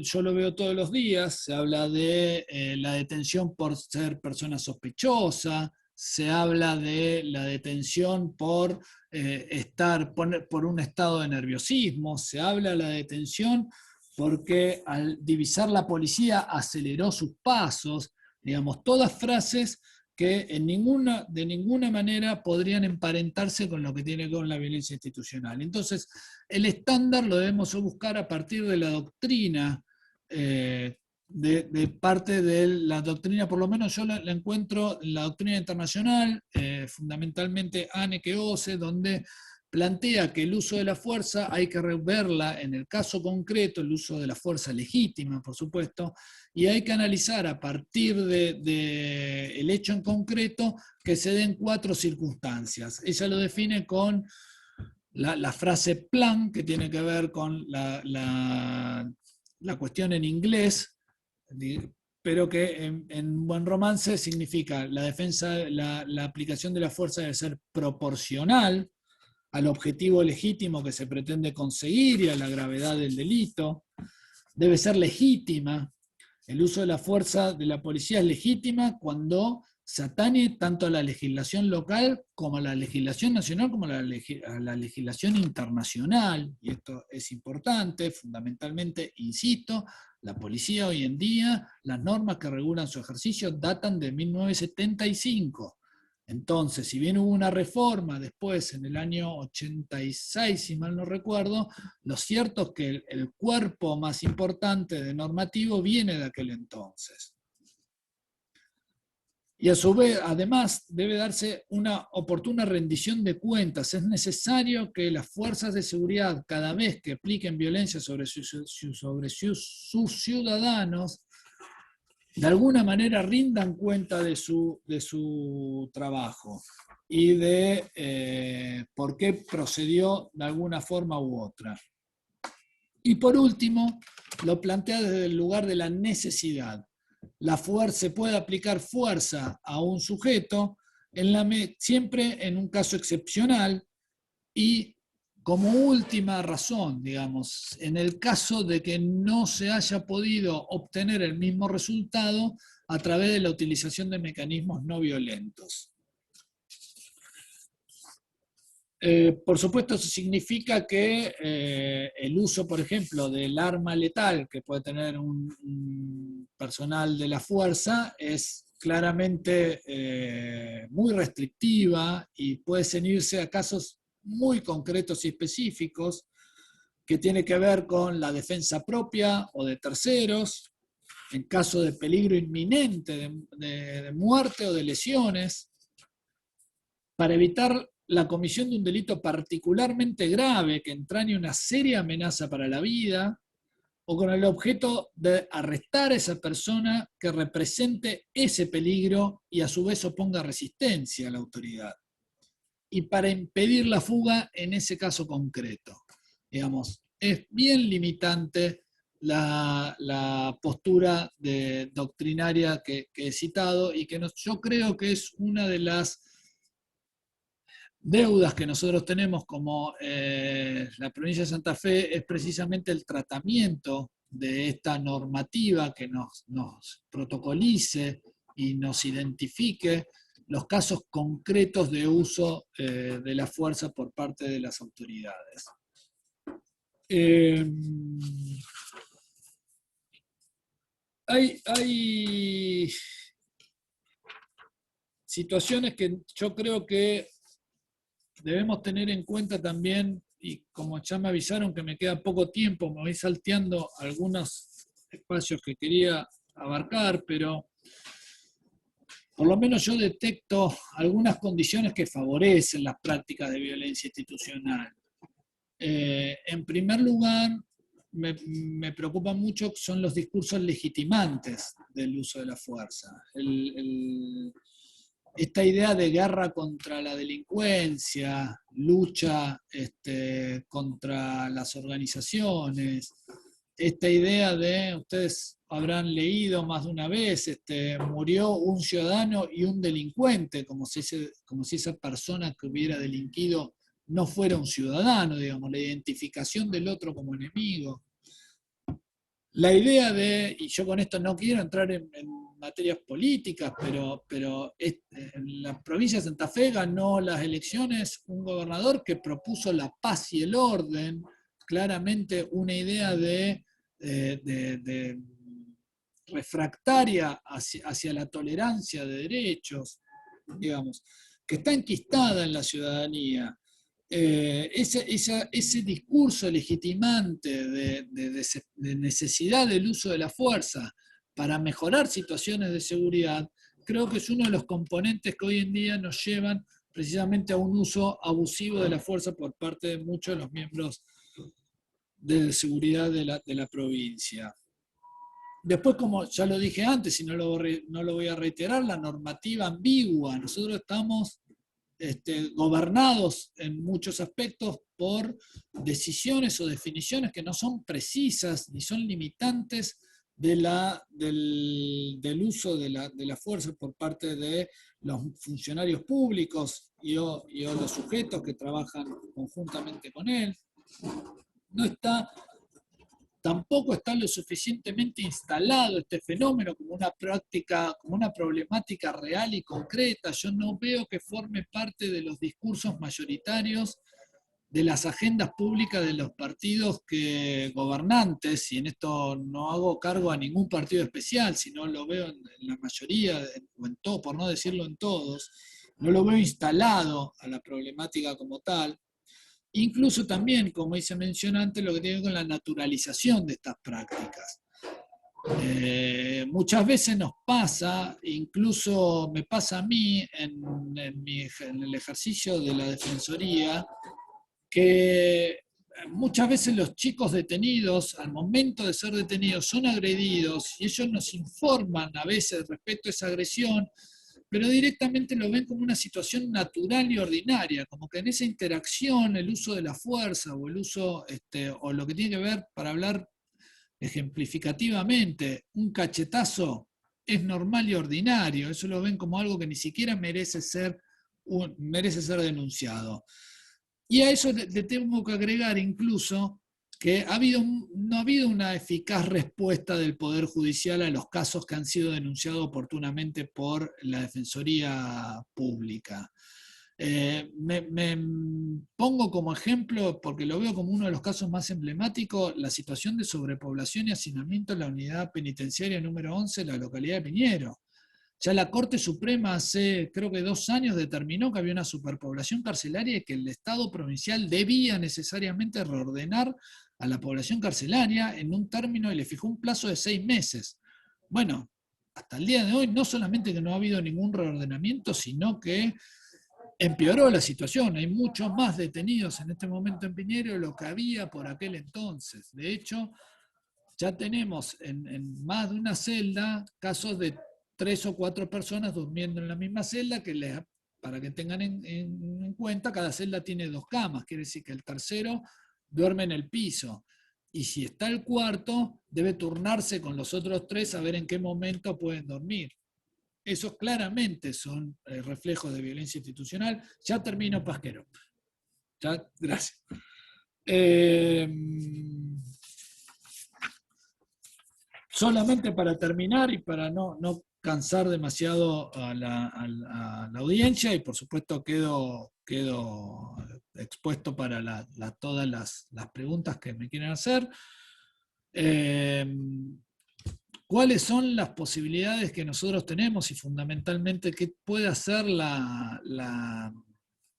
yo lo veo todos los días, se habla de la detención por ser persona sospechosa, se habla de la detención por por un estado de nerviosismo, se habla de la detención porque al divisar la policía aceleró sus pasos, digamos, todas frases que de ninguna manera podrían emparentarse con lo que tiene con la violencia institucional. Entonces, el estándar lo debemos buscar a partir de la doctrina, de parte de la doctrina, por lo menos yo la encuentro en la doctrina internacional, fundamentalmente Anneke Ose, donde plantea que el uso de la fuerza hay que verla en el caso concreto, el uso de la fuerza legítima, por supuesto, y hay que analizar a partir del hecho en concreto que se den 4 circunstancias. Ella lo define con la frase plan, que tiene que ver con la cuestión en inglés, pero que en buen romance significa la defensa, la aplicación de la fuerza debe ser proporcional al objetivo legítimo que se pretende conseguir y a la gravedad del delito, debe ser legítima. El uso de la fuerza de la policía es legítima cuando se atañe tanto a la legislación local como a la legislación nacional como a la legislación internacional, y esto es importante, fundamentalmente, insisto, la policía hoy en día, las normas que regulan su ejercicio datan de 1975. Entonces, si bien hubo una reforma después, en el año 86, si mal no recuerdo, lo cierto es que el cuerpo más importante de normativo viene de aquel entonces. Y a su vez, además, debe darse una oportuna rendición de cuentas. Es necesario que las fuerzas de seguridad, cada vez que apliquen violencia sobre sus ciudadanos, de alguna manera rindan cuenta de su trabajo y de por qué procedió de alguna forma u otra. Y por último, lo plantea desde el lugar de la necesidad. Se puede aplicar fuerza a un sujeto siempre en un caso excepcional y como última razón, digamos, en el caso de que no se haya podido obtener el mismo resultado a través de la utilización de mecanismos no violentos. Por supuesto, eso significa que el uso, por ejemplo, del arma letal que puede tener un personal de la fuerza es claramente muy restrictiva y puede ceñirse a casos muy concretos y específicos que tiene que ver con la defensa propia o de terceros, en caso de peligro inminente de muerte o de lesiones, para evitar la comisión de un delito particularmente grave que entrañe una seria amenaza para la vida, o con el objeto de arrestar a esa persona que represente ese peligro y a su vez oponga resistencia a la autoridad. Y para impedir la fuga en ese caso concreto. Digamos, es bien limitante la postura doctrinaria que he citado y que yo creo que es una de las deudas que nosotros tenemos como la provincia de Santa Fe, es precisamente el tratamiento de esta normativa que nos protocolice y nos identifique los casos concretos de uso de la fuerza por parte de las autoridades. Hay situaciones que yo creo que debemos tener en cuenta también, y como ya me avisaron que me queda poco tiempo, me voy salteando algunos espacios que quería abarcar, pero por lo menos yo detecto algunas condiciones que favorecen las prácticas de violencia institucional. En primer lugar, me preocupa mucho son los discursos legitimantes del uso de la fuerza. Esta idea de guerra contra la delincuencia, lucha contra las organizaciones, esta idea de, ustedes habrán leído más de una vez, murió un ciudadano y un delincuente, como si esa persona que hubiera delinquido no fuera un ciudadano, digamos, la identificación del otro como enemigo. La idea de, y yo con esto no quiero entrar en materias políticas, pero en la provincia de Santa Fe ganó las elecciones un gobernador que propuso la paz y el orden, claramente una idea de refractaria hacia la tolerancia de derechos, digamos, que está enquistada en la ciudadanía. Ese discurso legitimante de necesidad del uso de la fuerza para mejorar situaciones de seguridad, creo que es uno de los componentes que hoy en día nos llevan precisamente a un uso abusivo de la fuerza por parte de muchos de los miembros de seguridad de la provincia. Después, como ya lo dije antes y no lo voy a reiterar, la normativa ambigua. Nosotros estamos gobernados en muchos aspectos por decisiones o definiciones que no son precisas ni son limitantes del uso de la fuerza por parte de los funcionarios públicos o los sujetos que trabajan conjuntamente con él. Tampoco está lo suficientemente instalado este fenómeno como una práctica, como una problemática real y concreta. Yo no veo que forme parte de los discursos mayoritarios de las agendas públicas de los partidos gobernantes, y en esto no hago cargo a ningún partido especial, sino lo veo en la mayoría, o en todo, por no decirlo en todos, no lo veo instalado a la problemática como tal. Incluso también, como hice mención antes, lo que tiene que ver con la naturalización de estas prácticas. Muchas veces nos pasa, incluso me pasa a mí en el ejercicio de la defensoría, que muchas veces los chicos detenidos, al momento de ser detenidos, son agredidos y ellos nos informan a veces respecto a esa agresión, pero directamente lo ven como una situación natural y ordinaria, como que en esa interacción el uso de la fuerza o el uso, o lo que tiene que ver, para hablar ejemplificativamente, un cachetazo es normal y ordinario, eso lo ven como algo que ni siquiera merece ser denunciado. Y a eso le tengo que agregar incluso que no ha habido una eficaz respuesta del Poder Judicial a los casos que han sido denunciados oportunamente por la Defensoría Pública. Me pongo como ejemplo, porque lo veo como uno de los casos más emblemáticos, la situación de sobrepoblación y hacinamiento en la unidad penitenciaria número 11 en la localidad de Piñero. Ya la Corte Suprema hace, creo que 2 años, determinó que había una superpoblación carcelaria y que el Estado provincial debía necesariamente reordenar a la población carcelaria en un término y le fijó un plazo de 6 meses. Bueno, hasta el día de hoy no solamente que no ha habido ningún reordenamiento, sino que empeoró la situación. Hay muchos más detenidos en este momento en Piñero de lo que había por aquel entonces. De hecho, ya tenemos en más de una celda casos de 3 o 4 personas durmiendo en la misma celda, para que tengan en cuenta, cada celda tiene 2 camas, quiere decir que el tercero duerme en el piso. Y si está el cuarto, debe turnarse con los otros 3 a ver en qué momento pueden dormir. Esos claramente son reflejos de violencia institucional. Ya termino, Pasquero. Ya, gracias. Solamente para terminar y para no cansar demasiado a la audiencia, y por supuesto quedo expuesto para todas las preguntas que me quieran hacer. ¿Cuáles son las posibilidades que nosotros tenemos y fundamentalmente qué puede hacer la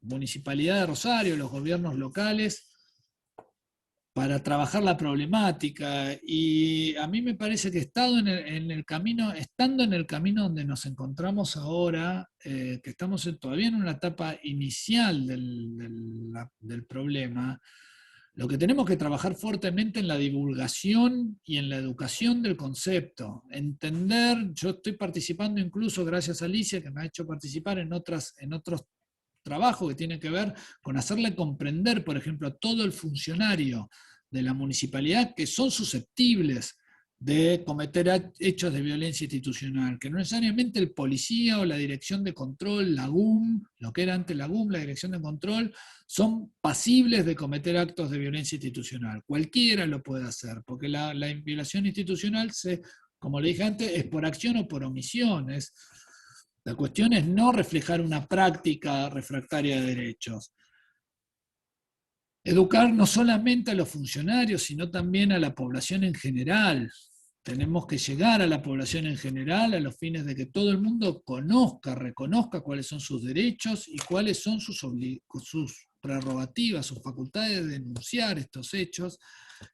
Municipalidad de Rosario, los gobiernos locales, para trabajar la problemática? Y a mí me parece que estando en el camino donde nos encontramos ahora, que estamos todavía en una etapa inicial del problema, lo que tenemos que trabajar fuertemente en la divulgación y en la educación del concepto. Entender, yo estoy participando incluso, gracias a Alicia, que me ha hecho participar en otros trabajos que tienen que ver con hacerle comprender, por ejemplo, a todo el funcionario de la municipalidad que son susceptibles de cometer hechos de violencia institucional, que no necesariamente el policía o la dirección de control, la GUM, lo que era antes la GUM, la dirección de control, son pasibles de cometer actos de violencia institucional. Cualquiera lo puede hacer, porque la violación institucional, como le dije antes, es por acción o por omisión. La cuestión es no reflejar una práctica refractaria de derechos. Educar no solamente a los funcionarios, sino también a la población en general. Tenemos que llegar a la población en general a los fines de que todo el mundo reconozca cuáles son sus derechos y cuáles son sus prerrogativas, sus facultades de denunciar estos hechos,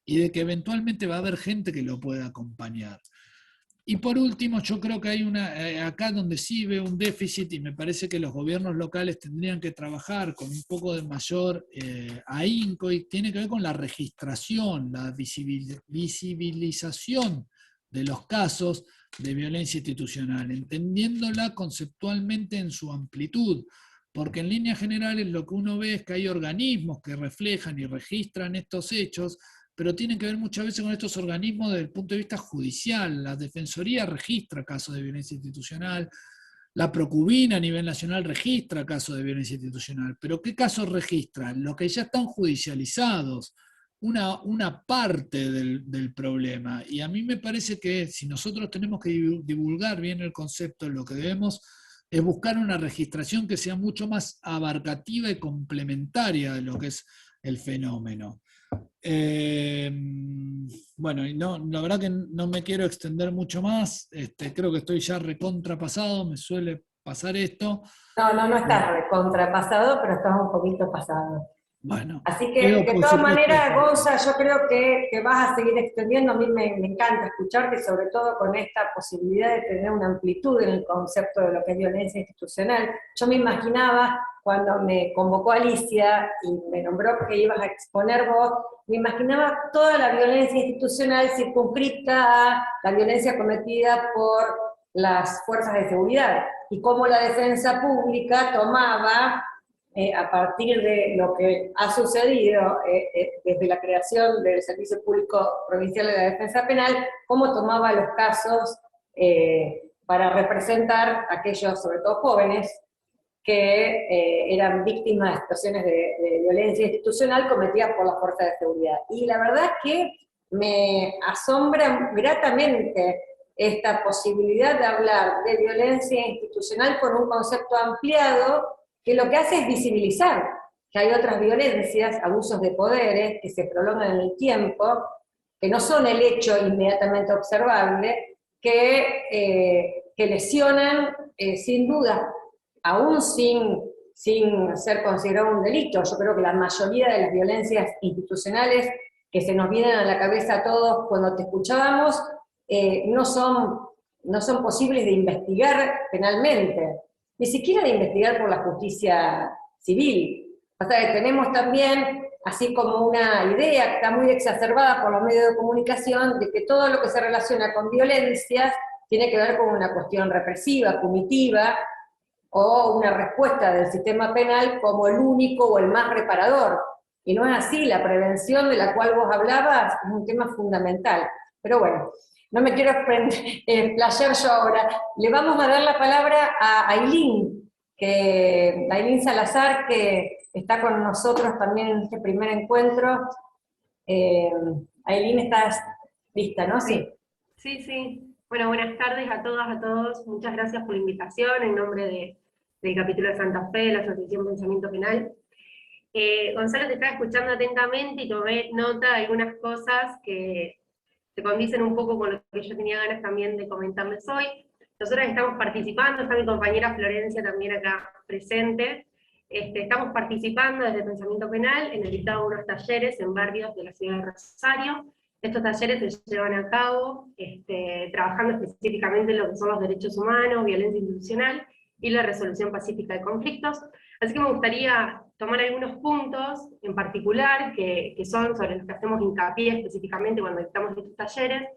y de que eventualmente va a haber gente que lo pueda acompañar. Y por último, yo creo que hay acá donde sí veo un déficit, y me parece que los gobiernos locales tendrían que trabajar con un poco de mayor ahínco, y tiene que ver con la registración, la visibilización de los casos de violencia institucional, entendiéndola conceptualmente en su amplitud, porque en líneas generales lo que uno ve es que hay organismos que reflejan y registran estos hechos, pero tienen que ver muchas veces con estos organismos desde el punto de vista judicial. La Defensoría registra casos de violencia institucional, la Procubina a nivel nacional registra casos de violencia institucional, pero ¿qué casos registran? Los que ya están judicializados, una parte del problema. Y a mí me parece que si nosotros tenemos que divulgar bien el concepto, lo que debemos es buscar una registración que sea mucho más abarcativa y complementaria de lo que es el fenómeno. Bueno, y no, la verdad que no me quiero extender mucho más, creo que estoy ya recontrapasado, me suele pasar esto. No estás recontrapasado, pero estás un poquito pasado. Bueno, Así que, de todas maneras, Gonza, yo creo que vas a seguir extendiendo. A mí me encanta escucharte, sobre todo con esta posibilidad de tener una amplitud en el concepto de lo que es violencia institucional. Yo me imaginaba, cuando me convocó Alicia y me nombró que ibas a exponer vos, me imaginaba toda la violencia institucional circunscrita a la violencia cometida por las fuerzas de seguridad, y cómo la defensa pública tomaba, a partir de lo que ha sucedido desde la creación del Servicio Público Provincial de la Defensa Penal, cómo tomaba los casos para representar a aquellos, sobre todo jóvenes, que eran víctimas de situaciones de violencia institucional cometidas por las fuerzas de seguridad. Y la verdad es que me asombra gratamente esta posibilidad de hablar de violencia institucional con un concepto ampliado, que lo que hace es visibilizar que hay otras violencias, abusos de poderes, que se prolongan en el tiempo, que no son el hecho inmediatamente observable, que lesionan, sin duda, aún sin ser considerado un delito. Yo creo que la mayoría de las violencias institucionales que se nos vienen a la cabeza a todos cuando te escuchábamos, no son posibles de investigar penalmente, ni siquiera de investigar por la justicia civil. O sea, que tenemos también, así como una idea que está muy exacerbada por los medios de comunicación, de que todo lo que se relaciona con violencias tiene que ver con una cuestión represiva, punitiva, o una respuesta del sistema penal como el único o el más reparador. Y no es así. La prevención de la cual vos hablabas es un tema fundamental. Pero bueno, no me quiero explayar yo ahora. Le vamos a dar la palabra a Ailín Salazar, que está con nosotros también en este primer encuentro. Ailín, estás lista, ¿no? Sí. Sí. Bueno, buenas tardes a todas, a todos. Muchas gracias por la invitación en nombre del capítulo de Santa Fe, de la Asociación Pensamiento Penal. Gonzalo, te estaba escuchando atentamente y tomé nota de algunas cosas que se condicen un poco con lo que yo tenía ganas también de comentarles hoy. Nosotras estamos participando, está mi compañera Florencia también acá presente. Estamos participando desde Pensamiento Penal en el dictado de unos talleres en barrios de la ciudad de Rosario. Estos talleres se llevan a cabo trabajando específicamente en lo que son los derechos humanos, violencia institucional y la resolución pacífica de conflictos. Así que me gustaría tomar algunos puntos en particular que son sobre los que hacemos hincapié específicamente cuando dictamos estos talleres.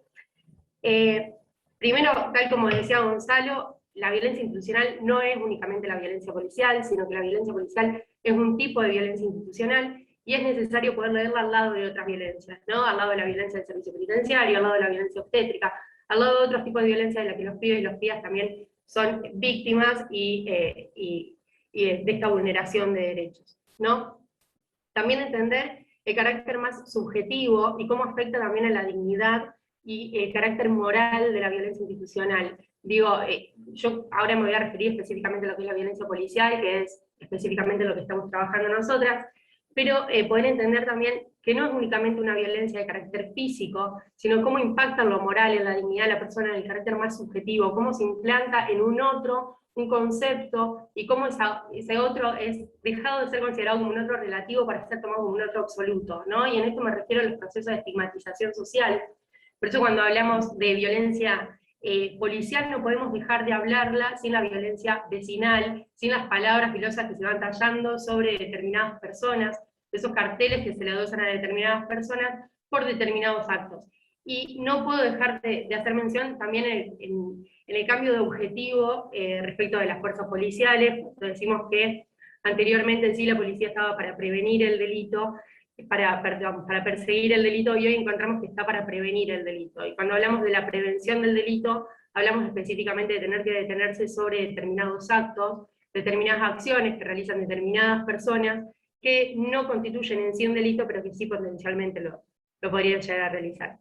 Primero, tal como decía Gonzalo, la violencia institucional no es únicamente la violencia policial, sino que la violencia policial es un tipo de violencia institucional, y es necesario poder leerla al lado de otras violencias, ¿no? Al lado de la violencia del servicio penitenciario, al lado de la violencia obstétrica, al lado de otros tipos de violencia de la que los pibes y las pibas también son víctimas y de esta vulneración de derechos, ¿no? También entender el carácter más subjetivo y cómo afecta también a la dignidad y el carácter moral de la violencia institucional. Digo, yo ahora me voy a referir específicamente a lo que es la violencia policial, que es específicamente lo que estamos trabajando nosotras, pero poder entender también que no es únicamente una violencia de carácter físico, sino cómo impacta en lo moral, en la dignidad de la persona, en el carácter más subjetivo, cómo se implanta en un otro un concepto, y cómo ese otro es dejado de ser considerado como un otro relativo para ser tomado como un otro absoluto, ¿no? Y en esto me refiero a los procesos de estigmatización social. Por eso cuando hablamos de violencia policial no podemos dejar de hablarla sin la violencia vecinal, sin las palabras filosas que se van tallando sobre determinadas personas, esos carteles que se le adosan a determinadas personas por determinados actos. Y no puedo dejar de hacer mención también en el cambio de objetivo respecto de las fuerzas policiales. Decimos que Anteriormente en sí la policía estaba para prevenir el delito, para perseguir el delito, y hoy encontramos que está para prevenir el delito. Y cuando hablamos de la prevención del delito, hablamos específicamente de tener que detenerse sobre determinados actos, determinadas acciones que realizan determinadas personas, que no constituyen en sí un delito, pero que sí potencialmente lo podrían llegar a realizar.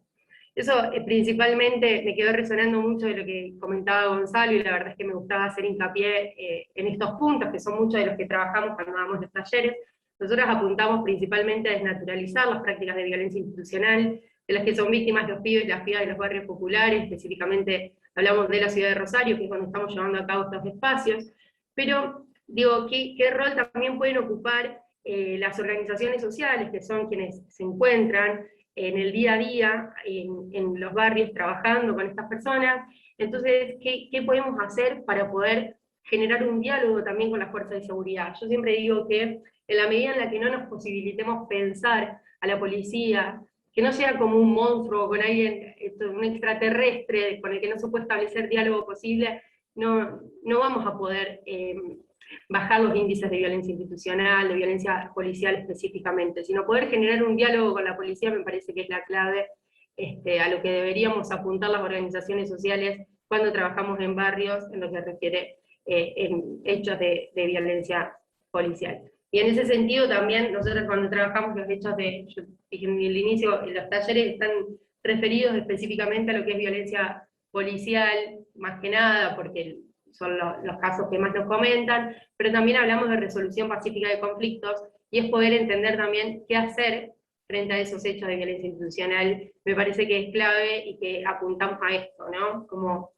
Eso principalmente me quedó resonando mucho de lo que comentaba Gonzalo, y la verdad es que me gustaba hacer hincapié en estos puntos, que son muchos de los que trabajamos cuando damos los talleres. Nosotros apuntamos principalmente a desnaturalizar las prácticas de violencia institucional, de las que son víctimas los pibes y las pibas de los barrios populares, específicamente hablamos de la ciudad de Rosario, que es donde estamos llevando a cabo estos espacios, pero digo, ¿qué rol también pueden ocupar las organizaciones sociales, que son quienes se encuentran en el día a día, en los barrios, trabajando con estas personas? Entonces, ¿qué podemos hacer para poder generar un diálogo también con las fuerzas de seguridad? Yo siempre digo que en la medida en la que no nos posibilitemos pensar a la policía, que no sea como un monstruo, con alguien, un extraterrestre, con el que no se puede establecer diálogo posible, no vamos a poder bajar los índices de violencia institucional, de violencia policial específicamente, sino poder generar un diálogo con la policía me parece que es la clave a lo que deberíamos apuntar las organizaciones sociales cuando trabajamos en barrios en lo que refiere en hechos de violencia policial. Y en ese sentido también nosotros cuando trabajamos los hechos yo dije en el inicio, los talleres están referidos específicamente a lo que es violencia policial, más que nada, porque son los casos que más nos comentan, pero también hablamos de resolución pacífica de conflictos, y es poder entender también qué hacer frente a esos hechos de violencia institucional. Me parece que es clave y que apuntamos a esto, ¿no? Cómo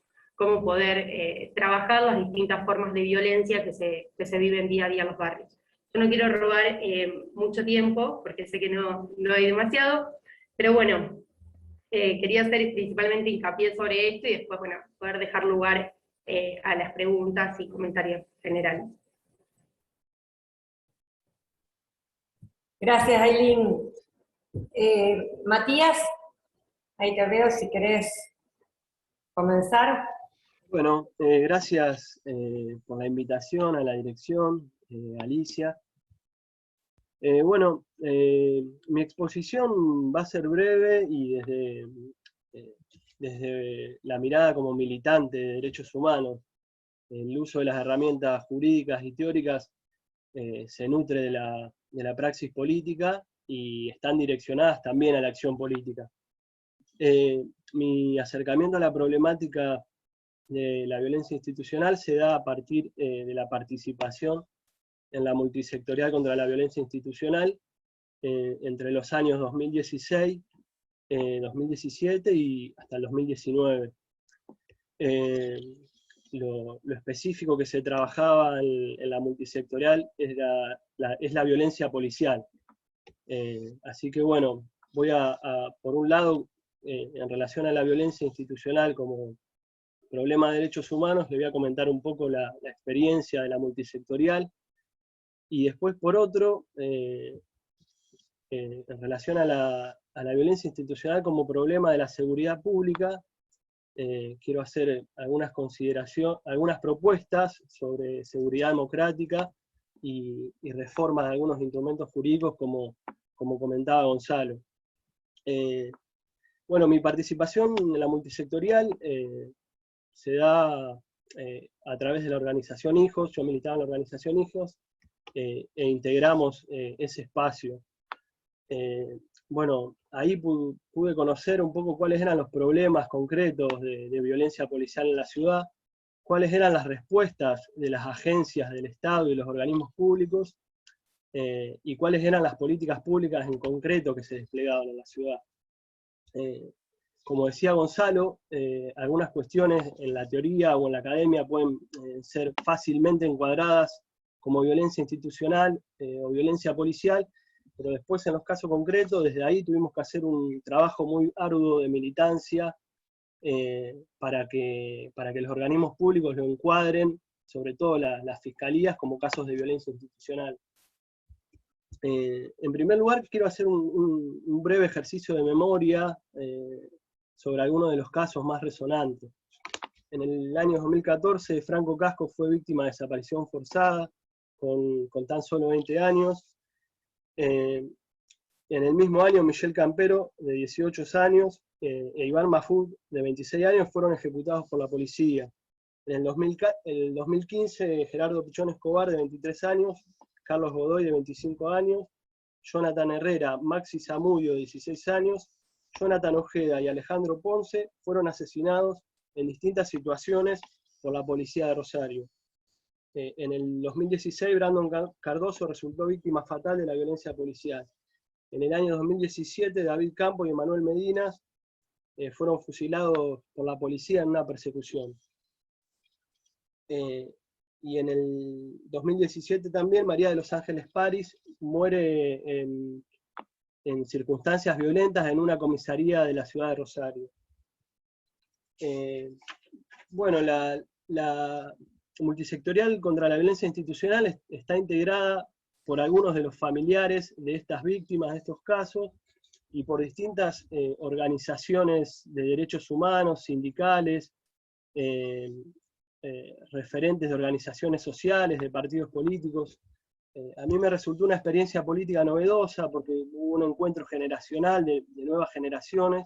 poder trabajar las distintas formas de violencia que se viven día a día en los barrios. Yo no quiero robar mucho tiempo, porque sé que no hay demasiado, pero bueno, quería hacer principalmente hincapié sobre esto, y después, bueno, poder dejar lugar a las preguntas y comentarios generales. Gracias, Ailín. Matías, ahí te veo si querés comenzar. Bueno, gracias por la invitación a la dirección, Alicia. Bueno, mi exposición va a ser breve y desde la mirada como militante de derechos humanos, el uso de las herramientas jurídicas y teóricas se nutre de la praxis política y están direccionadas también a la acción política. Mi acercamiento a la problemática de la violencia institucional se da a partir de la participación en la multisectorial contra la violencia institucional entre los años 2016, 2017 y hasta el 2019. Lo específico que se trabajaba en la multisectorial es la violencia policial. Así que bueno, voy por un lado, en relación a la violencia institucional como problema de derechos humanos, le voy a comentar un poco la experiencia de la multisectorial, y después por otro, en relación a la violencia institucional como problema de la seguridad pública, quiero hacer algunas propuestas sobre seguridad democrática y reforma de algunos instrumentos jurídicos como comentaba Gonzalo. Bueno, mi participación en la multisectorial se da a través de la organización Hijos. Yo militaba en la organización Hijos e integramos ese espacio. Bueno, ahí pude conocer un poco cuáles eran los problemas concretos de violencia policial en la ciudad, cuáles eran las respuestas de las agencias del Estado y los organismos públicos, y cuáles eran las políticas públicas en concreto que se desplegaban en la ciudad. Como decía Gonzalo, algunas cuestiones en la teoría o en la academia pueden ser fácilmente encuadradas como violencia institucional o violencia policial, pero después en los casos concretos, desde ahí tuvimos que hacer un trabajo muy arduo de militancia para que los organismos públicos lo encuadren, sobre todo las fiscalías, como casos de violencia institucional. En primer lugar, quiero hacer un breve ejercicio de memoria sobre algunos de los casos más resonantes. En el año 2014, Franco Casco fue víctima de desaparición forzada, con tan solo 20 años. En el mismo año, Michelle Campero, de 18 años, e Iván Mahfoud, de 26 años, fueron ejecutados por la policía. En el 2015, Gerardo Pichón Escobar, de 23 años, Carlos Godoy, de 25 años, Jonathan Herrera, Maxi Zamudio, de 16 años, Jonathan Ojeda y Alejandro Ponce fueron asesinados en distintas situaciones por la policía de Rosario. En el 2016, Brandon Cardoso resultó víctima fatal de la violencia policial. En el año 2017, David Campo y Emanuel Medina fueron fusilados por la policía en una persecución. Y en el 2017 también, María de los Ángeles París muere en circunstancias violentas en una comisaría de la ciudad de Rosario. Bueno, la multisectorial contra la violencia institucional está integrada por algunos de los familiares de estas víctimas de estos casos y por distintas organizaciones de derechos humanos, sindicales, referentes de organizaciones sociales, de partidos políticos. A mí me resultó una experiencia política novedosa porque hubo un encuentro generacional de nuevas generaciones,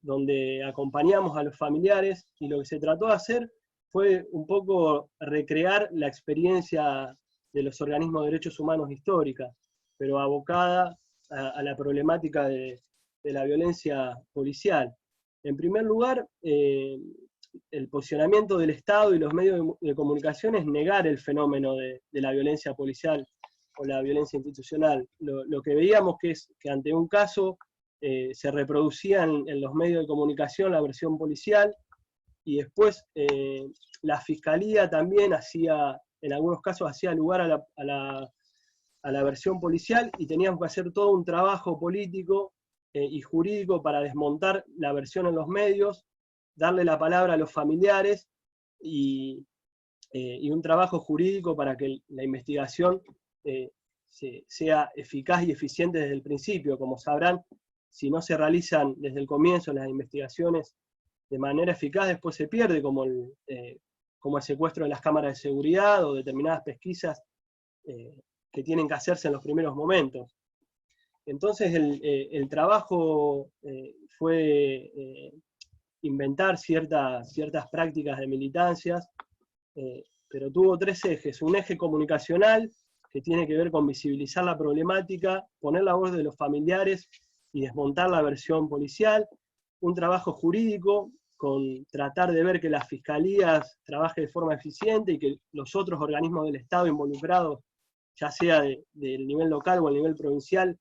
donde acompañamos a los familiares, y lo que se trató de hacer fue un poco recrear la experiencia de los organismos de derechos humanos históricas, pero abocada a la problemática de la violencia policial. En primer lugar, el posicionamiento del Estado y los medios de comunicación es negar el fenómeno de la violencia policial o la violencia institucional. Lo que veíamos es que ante un caso se reproducía en los medios de comunicación la versión policial, y después la Fiscalía también en algunos casos hacía lugar a la versión policial, y teníamos que hacer todo un trabajo político y jurídico para desmontar la versión en los medios, darle la palabra a los familiares, y un trabajo jurídico para que la investigación sea eficaz y eficiente desde el principio. Como sabrán, si no se realizan desde el comienzo las investigaciones de manera eficaz, después se pierde, como el secuestro de las cámaras de seguridad o determinadas pesquisas que tienen que hacerse en los primeros momentos. Entonces el trabajo fue inventar ciertas prácticas de militancias, pero tuvo tres ejes. Un eje comunicacional, que tiene que ver con visibilizar la problemática, poner la voz de los familiares y desmontar la versión policial. Un trabajo jurídico, con tratar de ver que las fiscalías trabajen de forma eficiente y que los otros organismos del Estado involucrados, ya sea del nivel local o el nivel provincial,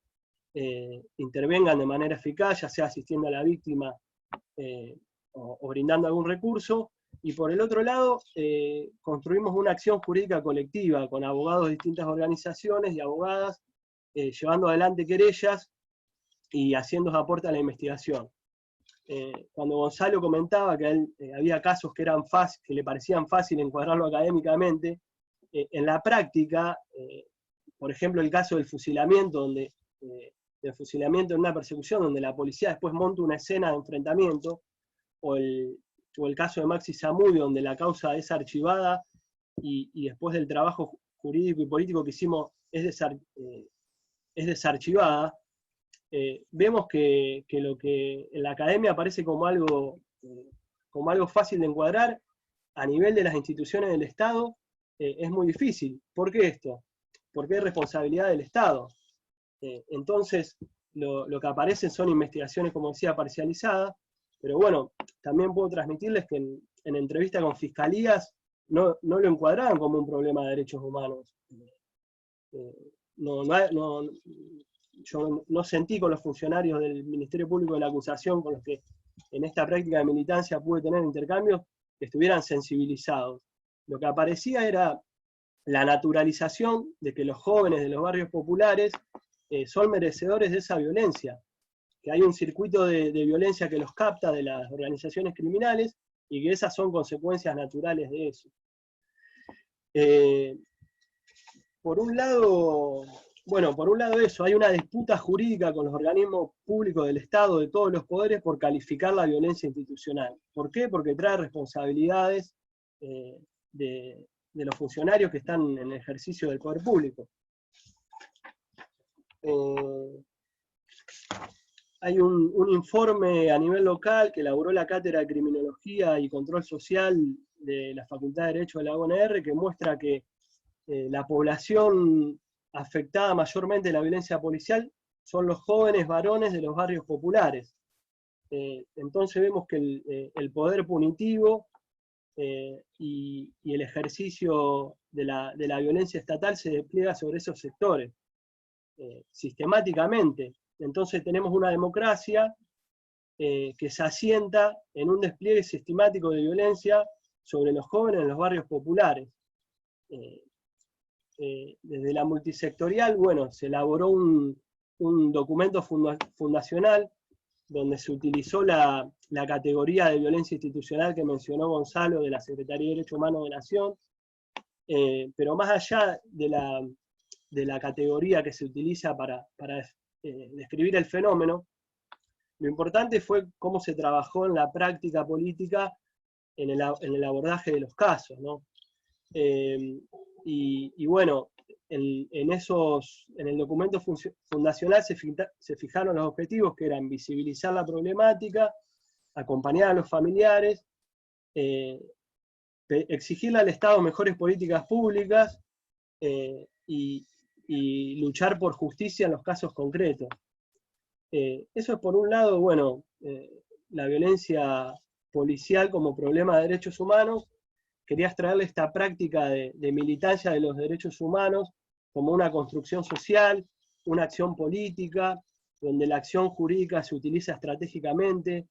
intervengan de manera eficaz, ya sea asistiendo a la víctima o brindando algún recurso. Y por el otro lado, construimos una acción jurídica colectiva con abogados de distintas organizaciones y abogadas, llevando adelante querellas y haciendo aporte a la investigación. Cuando Gonzalo comentaba que había casos que le parecían fáciles encuadrarlo académicamente, en la práctica, por ejemplo el caso del fusilamiento, en una persecución donde la policía después monta una escena de enfrentamiento, o el caso de Maxi Zamudio, donde la causa es archivada y después del trabajo jurídico y político que hicimos es desarchivada. Vemos que lo que en la academia parece como algo fácil de encuadrar, a nivel de las instituciones del Estado es muy difícil. ¿Por qué esto? Porque es responsabilidad del Estado. Entonces, lo que aparecen son investigaciones, como decía, parcializadas, pero bueno, también puedo transmitirles que en entrevista con fiscalías no lo encuadraban como un problema de derechos humanos. Yo no sentí con los funcionarios del Ministerio Público de la Acusación, con los que en esta práctica de militancia pude tener intercambios, que estuvieran sensibilizados. Lo que aparecía era la naturalización de que los jóvenes de los barrios populares son merecedores de esa violencia, que hay un circuito de violencia que los capta de las organizaciones criminales, y que esas son consecuencias naturales de eso. Por un lado eso, hay una disputa jurídica con los organismos públicos del Estado, de todos los poderes, por calificar la violencia institucional. ¿Por qué? Porque trae responsabilidades los funcionarios que están en el ejercicio del poder público. Hay un informe a nivel local que elaboró la Cátedra de Criminología y Control Social de la Facultad de Derecho de la UNR, que muestra que la población afectada mayormente de la violencia policial son los jóvenes varones de los barrios populares. Entonces vemos que el poder punitivo y el ejercicio de la violencia estatal se despliega sobre esos sectores, sistemáticamente. Entonces tenemos una democracia que se asienta en un despliegue sistemático de violencia sobre los jóvenes en los barrios populares. Desde la multisectorial, bueno, se elaboró un documento fundacional donde se utilizó la categoría de violencia institucional que mencionó Gonzalo de la Secretaría de Derechos Humanos de Nación, pero más allá de la categoría que se utiliza para describir el fenómeno, lo importante fue cómo se trabajó en la práctica política en el abordaje de los casos, ¿no? Y bueno, en el documento fundacional se fijaron los objetivos, que eran visibilizar la problemática, acompañar a los familiares, exigirle al Estado mejores políticas públicas y luchar por justicia en los casos concretos. Eso es por un lado, bueno, la violencia policial como problema de derechos humanos. Quería extraerle esta práctica de militancia de los derechos humanos como una construcción social, una acción política, donde la acción jurídica se utiliza estratégicamente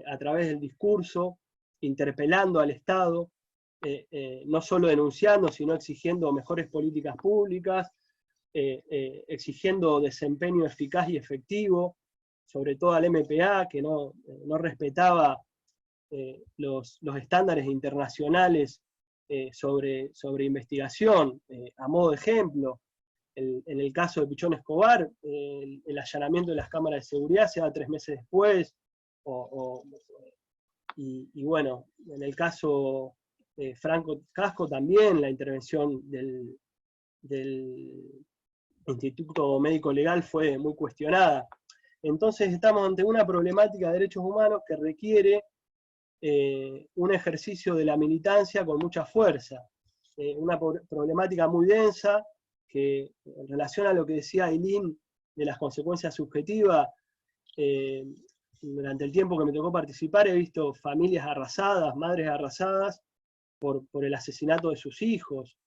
a través del discurso, interpelando al Estado, no solo denunciando, sino exigiendo mejores políticas públicas, exigiendo desempeño eficaz y efectivo, sobre todo al MPA, que no respetaba los estándares internacionales sobre investigación. A modo de ejemplo, en el caso de Pichón Escobar, el allanamiento de las cámaras de seguridad se da 3 meses después, y bueno, en el caso Franco Casco también, la intervención del Instituto Médico Legal fue muy cuestionada. Entonces estamos ante una problemática de derechos humanos que requiere un ejercicio de la militancia con mucha fuerza, una problemática muy densa, que en relación a lo que decía Ailín de las consecuencias subjetivas, durante el tiempo que me tocó participar he visto familias arrasadas, madres arrasadas por el asesinato de sus hijos,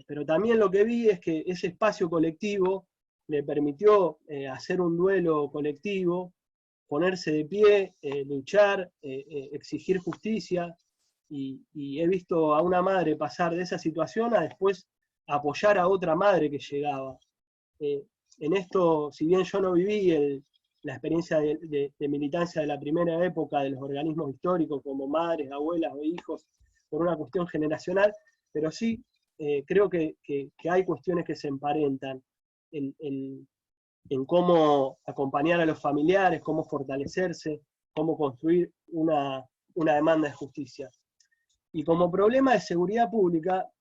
pero también lo que vi es que ese espacio colectivo le permitió hacer un duelo colectivo, ponerse de pie, luchar, exigir justicia, y he visto a una madre pasar de esa situación a después apoyar a otra madre que llegaba. En esto, si bien yo no viví la experiencia de militancia de la primera época de los organismos históricos como madres, abuelas o hijos, por una cuestión generacional, pero sí creo que hay cuestiones que se emparentan en cómo acompañar a los familiares, cómo fortalecerse, cómo construir una demanda de justicia. Y como problema de seguridad pública,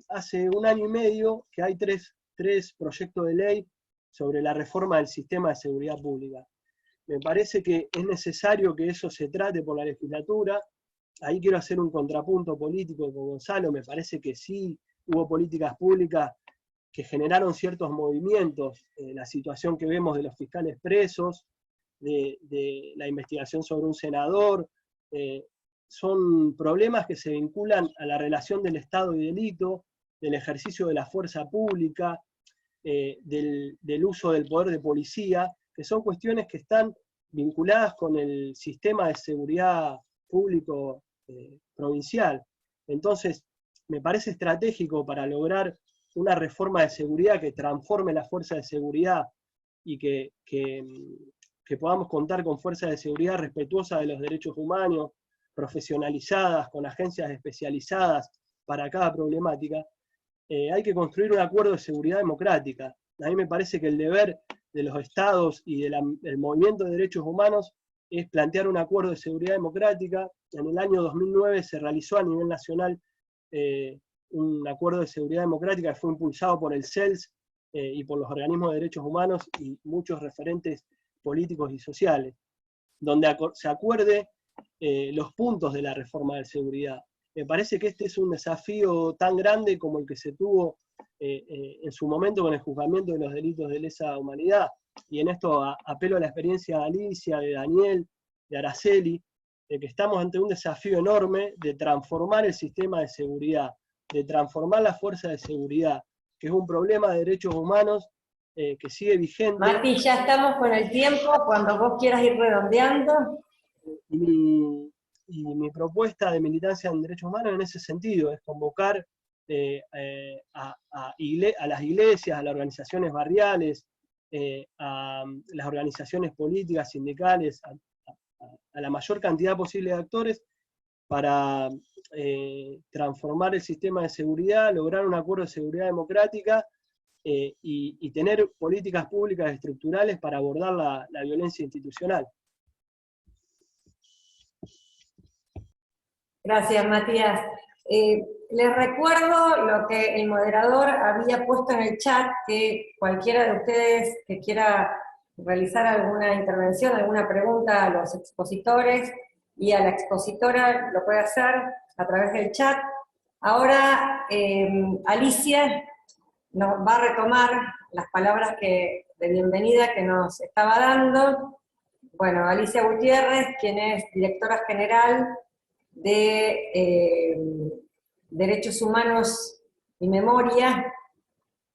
hace 1 año y medio que hay tres proyectos de ley sobre la reforma del sistema de seguridad pública. Me parece que es necesario que eso se trate por la legislatura. Ahí quiero hacer un contrapunto político con Gonzalo. Me parece que sí hubo políticas públicas que generaron ciertos movimientos, la situación que vemos de los fiscales presos, de la investigación sobre un senador, son problemas que se vinculan a la relación del Estado y delito, del ejercicio de la fuerza pública, del uso del poder de policía, que son cuestiones que están vinculadas con el sistema de seguridad público provincial. Entonces, me parece estratégico para lograr una reforma de seguridad que transforme la fuerza de seguridad y que podamos contar con fuerzas de seguridad respetuosas de los derechos humanos, profesionalizadas, con agencias especializadas para cada problemática. Hay que construir un acuerdo de seguridad democrática. A mí me parece que el deber de los estados y del movimiento de derechos humanos es plantear un acuerdo de seguridad democrática. En el año 2009 se realizó a nivel nacional un acuerdo de seguridad democrática que fue impulsado por el CELS y por los organismos de derechos humanos y muchos referentes políticos y sociales, donde se acuerde los puntos de la reforma de seguridad. Me parece que este es un desafío tan grande como el que se tuvo en su momento con el juzgamiento de los delitos de lesa humanidad, y en esto apelo a la experiencia de Alicia, de Daniel, de Araceli, de que estamos ante un desafío enorme de transformar el sistema de seguridad, de transformar la fuerza de seguridad, que es un problema de derechos humanos que sigue vigente. Mati, ya estamos con el tiempo, cuando vos quieras ir redondeando. Y mi propuesta de militancia en derechos humanos en ese sentido es convocar a las iglesias, a las organizaciones barriales, a las organizaciones políticas, sindicales, a la mayor cantidad posible de actores para transformar el sistema de seguridad, lograr un acuerdo de seguridad democrática y tener políticas públicas estructurales para abordar la violencia institucional. Gracias, Matías. Les recuerdo lo que el moderador había puesto en el chat, que cualquiera de ustedes que quiera realizar alguna intervención, alguna pregunta a los expositores y a la expositora lo puede hacer a través del chat. Ahora Alicia nos va a retomar las palabras de bienvenida que nos estaba dando. Bueno, Alicia Gutiérrez, quien es directora general de Derechos Humanos y Memoria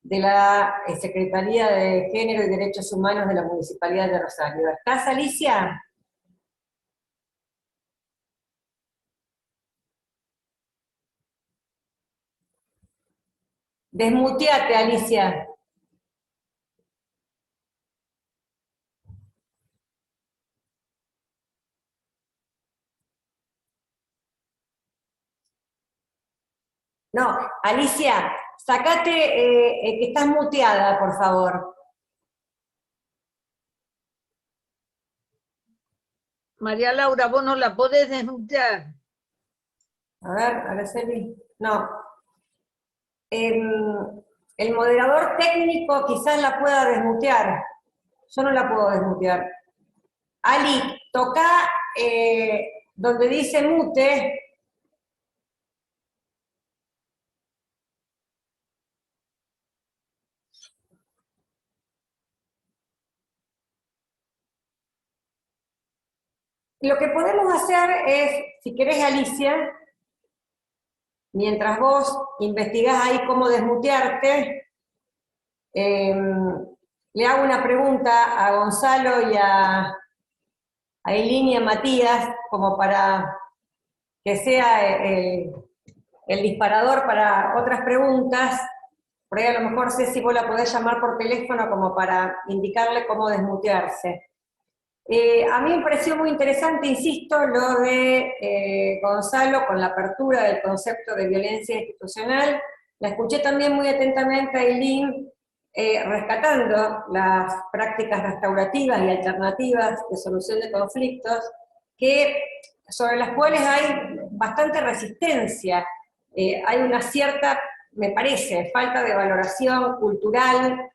de la Secretaría de Género y Derechos Humanos de la Municipalidad de Rosario. ¿Estás, Alicia? Desmuteate, Alicia. No, Alicia, sacate que estás muteada, por favor. María Laura, vos no la podés desmutear. A ver, Araceli. No. El moderador técnico quizás la pueda desmutear. Yo no la puedo desmutear. Ali, toca donde dice mute. Lo que podemos hacer es, si querés, Alicia, mientras vos investigás ahí cómo desmutearte, le hago una pregunta a Gonzalo y a Eileen y a Matías, como para que sea el disparador para otras preguntas. Por ahí a lo mejor Ceci vos la podés llamar por teléfono como para indicarle cómo desmutearse. A mí me pareció muy interesante, insisto, lo de Gonzalo con la apertura del concepto de violencia institucional. La escuché también muy atentamente a Eileen, rescatando las prácticas restaurativas y alternativas de solución de conflictos, sobre las cuales hay bastante resistencia. Hay una cierta, me parece, falta de valoración cultural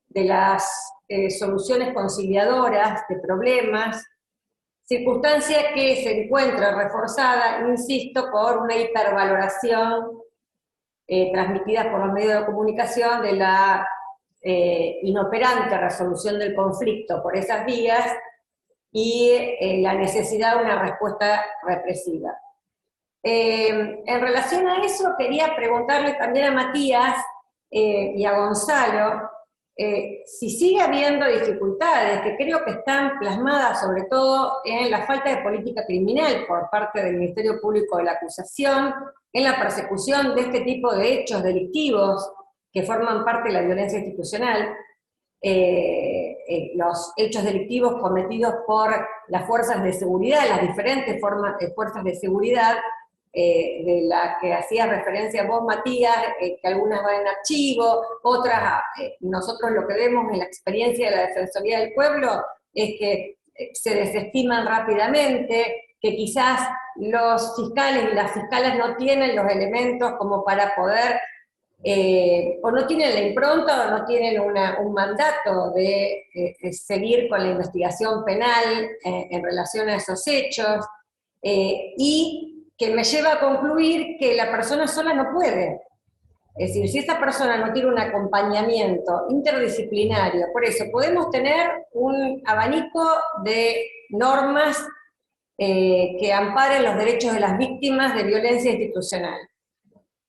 de las soluciones conciliadoras de problemas, circunstancia que se encuentra reforzada, insisto, por una hipervaloración transmitida por los medios de comunicación de la inoperante resolución del conflicto por esas vías y la necesidad de una respuesta represiva. En relación a eso, quería preguntarle también a Matías y a Gonzalo, si sigue habiendo dificultades, que creo que están plasmadas sobre todo en la falta de política criminal por parte del Ministerio Público de la Acusación, en la persecución de este tipo de hechos delictivos que forman parte de la violencia institucional, los hechos delictivos cometidos por las fuerzas de seguridad, las diferentes fuerzas de seguridad, de la que hacía referencia vos, Matías, que algunas van en archivo, otras, nosotros lo que vemos en la experiencia de la Defensoría del Pueblo es que se desestiman rápidamente, que quizás los fiscales y las fiscales no tienen los elementos como para poder, o no tienen la impronta, o no tienen un mandato de seguir con la investigación penal en relación a esos hechos, y que me lleva a concluir que la persona sola no puede. Es decir, si esta persona no tiene un acompañamiento interdisciplinario, por eso podemos tener un abanico de normas que amparen los derechos de las víctimas de violencia institucional.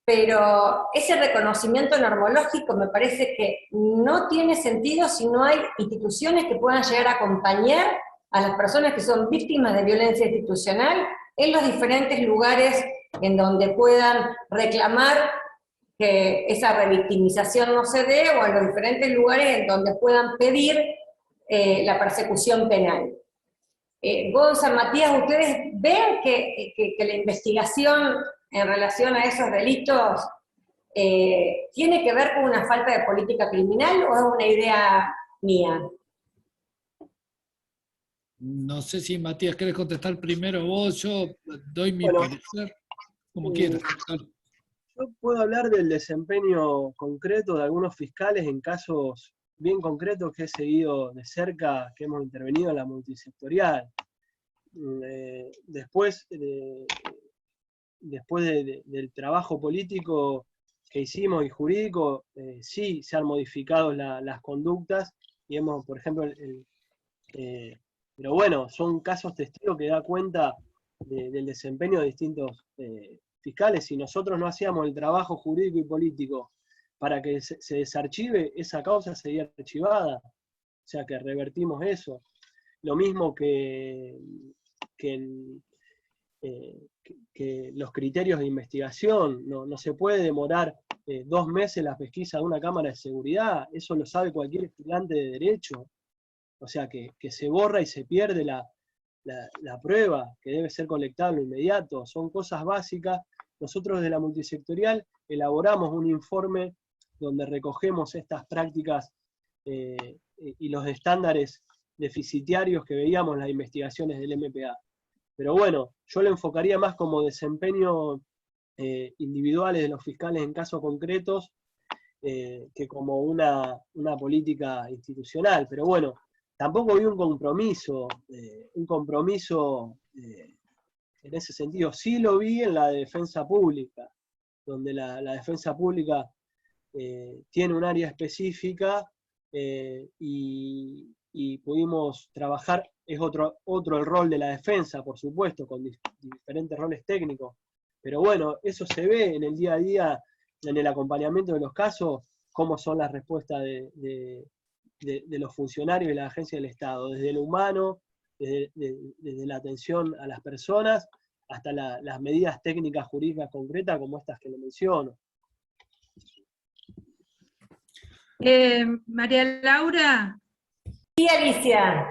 Pero ese reconocimiento normológico me parece que no tiene sentido si no hay instituciones que puedan llegar a acompañar a las personas que son víctimas de violencia institucional en los diferentes lugares en donde puedan reclamar que esa revictimización no se dé, o en los diferentes lugares en donde puedan pedir la persecución penal. Gonza, Matías, ¿ustedes ven que la investigación en relación a esos delitos tiene que ver con una falta de política criminal o es una idea mía? No sé si Matías querés contestar primero vos, yo doy mi parecer, como quieras. Yo puedo hablar del desempeño concreto de algunos fiscales en casos bien concretos que he seguido de cerca, que hemos intervenido en la multisectorial. Después del trabajo político que hicimos y jurídico, sí se han modificado las conductas, y hemos, por ejemplo, pero bueno, son casos testigos que da cuenta del desempeño de distintos fiscales. Si nosotros no hacíamos el trabajo jurídico y político para que se desarchive, esa causa sería archivada, o sea que revertimos eso. Lo mismo que los criterios de investigación, no se puede demorar 2 meses la pesquisa de una cámara de seguridad, eso lo sabe cualquier estudiante de derecho, o sea que se borra y se pierde la prueba, que debe ser colectable inmediato, son cosas básicas. Nosotros desde la multisectorial elaboramos un informe donde recogemos estas prácticas y los estándares deficitarios que veíamos en las investigaciones del MPA. Pero bueno, yo lo enfocaría más como desempeño individuales de los fiscales en casos concretos que como una política institucional. Pero bueno, tampoco vi un compromiso en ese sentido. Sí lo vi en la defensa pública, donde la defensa pública tiene un área específica y pudimos trabajar, es otro el rol de la defensa, por supuesto, con diferentes roles técnicos, pero bueno, eso se ve en el día a día, en el acompañamiento de los casos, cómo son las respuestas de los funcionarios de la agencia del Estado, desde lo humano, desde la atención a las personas, hasta las medidas técnicas jurídicas concretas como estas que le menciono. María Laura. Sí, Alicia,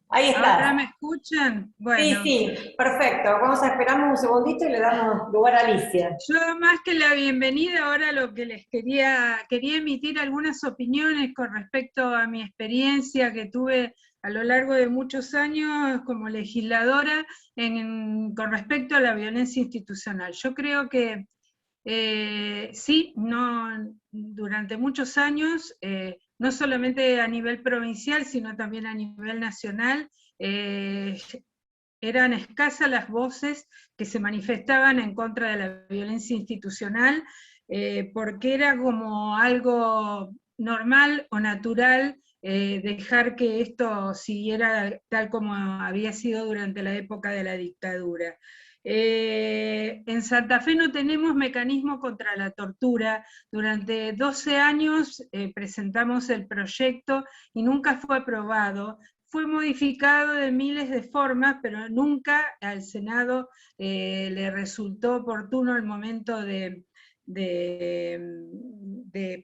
ahí está. ¿Ahora me escuchan? Bueno. Sí, perfecto. Esperamos un segundito y le damos lugar a Alicia. Yo más que la bienvenida, ahora lo que les quería emitir algunas opiniones con respecto a mi experiencia que tuve a lo largo de muchos años como legisladora con respecto a la violencia institucional. Yo creo que sí, durante muchos años, no solamente a nivel provincial, sino también a nivel nacional, eran escasas las voces que se manifestaban en contra de la violencia institucional, porque era como algo normal o natural dejar que esto siguiera tal como había sido durante la época de la dictadura. En Santa Fe no tenemos mecanismo contra la tortura. Durante 12 años presentamos el proyecto y nunca fue aprobado. Fue modificado de miles de formas, pero nunca al Senado le resultó oportuno el momento de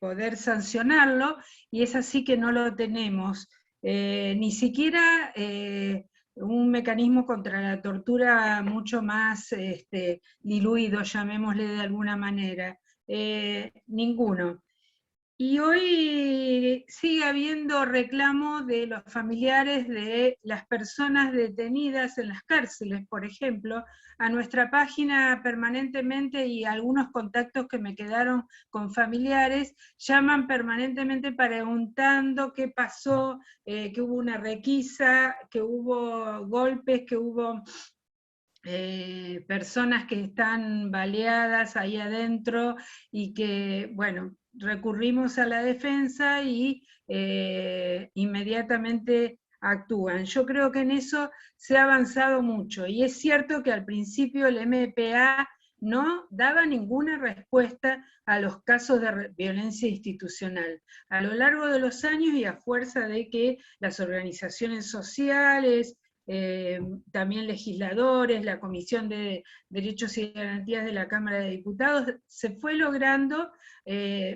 poder sancionarlo, y es así que no lo tenemos. Ni siquiera un mecanismo contra la tortura mucho más diluido, llamémosle de alguna manera. Ninguno. Y hoy sigue habiendo reclamo de los familiares de las personas detenidas en las cárceles, por ejemplo. A nuestra página permanentemente, y algunos contactos que me quedaron con familiares, llaman permanentemente preguntando qué pasó, que hubo una requisa, que hubo golpes, que hubo personas que están baleadas ahí adentro, y que, bueno, recurrimos a la defensa y inmediatamente actúan. Yo creo que en eso se ha avanzado mucho, y es cierto que al principio el MPA no daba ninguna respuesta a los casos de violencia institucional. A lo largo de los años, y a fuerza de que las organizaciones sociales, también legisladores, la Comisión de Derechos y Garantías de la Cámara de Diputados, se fue logrando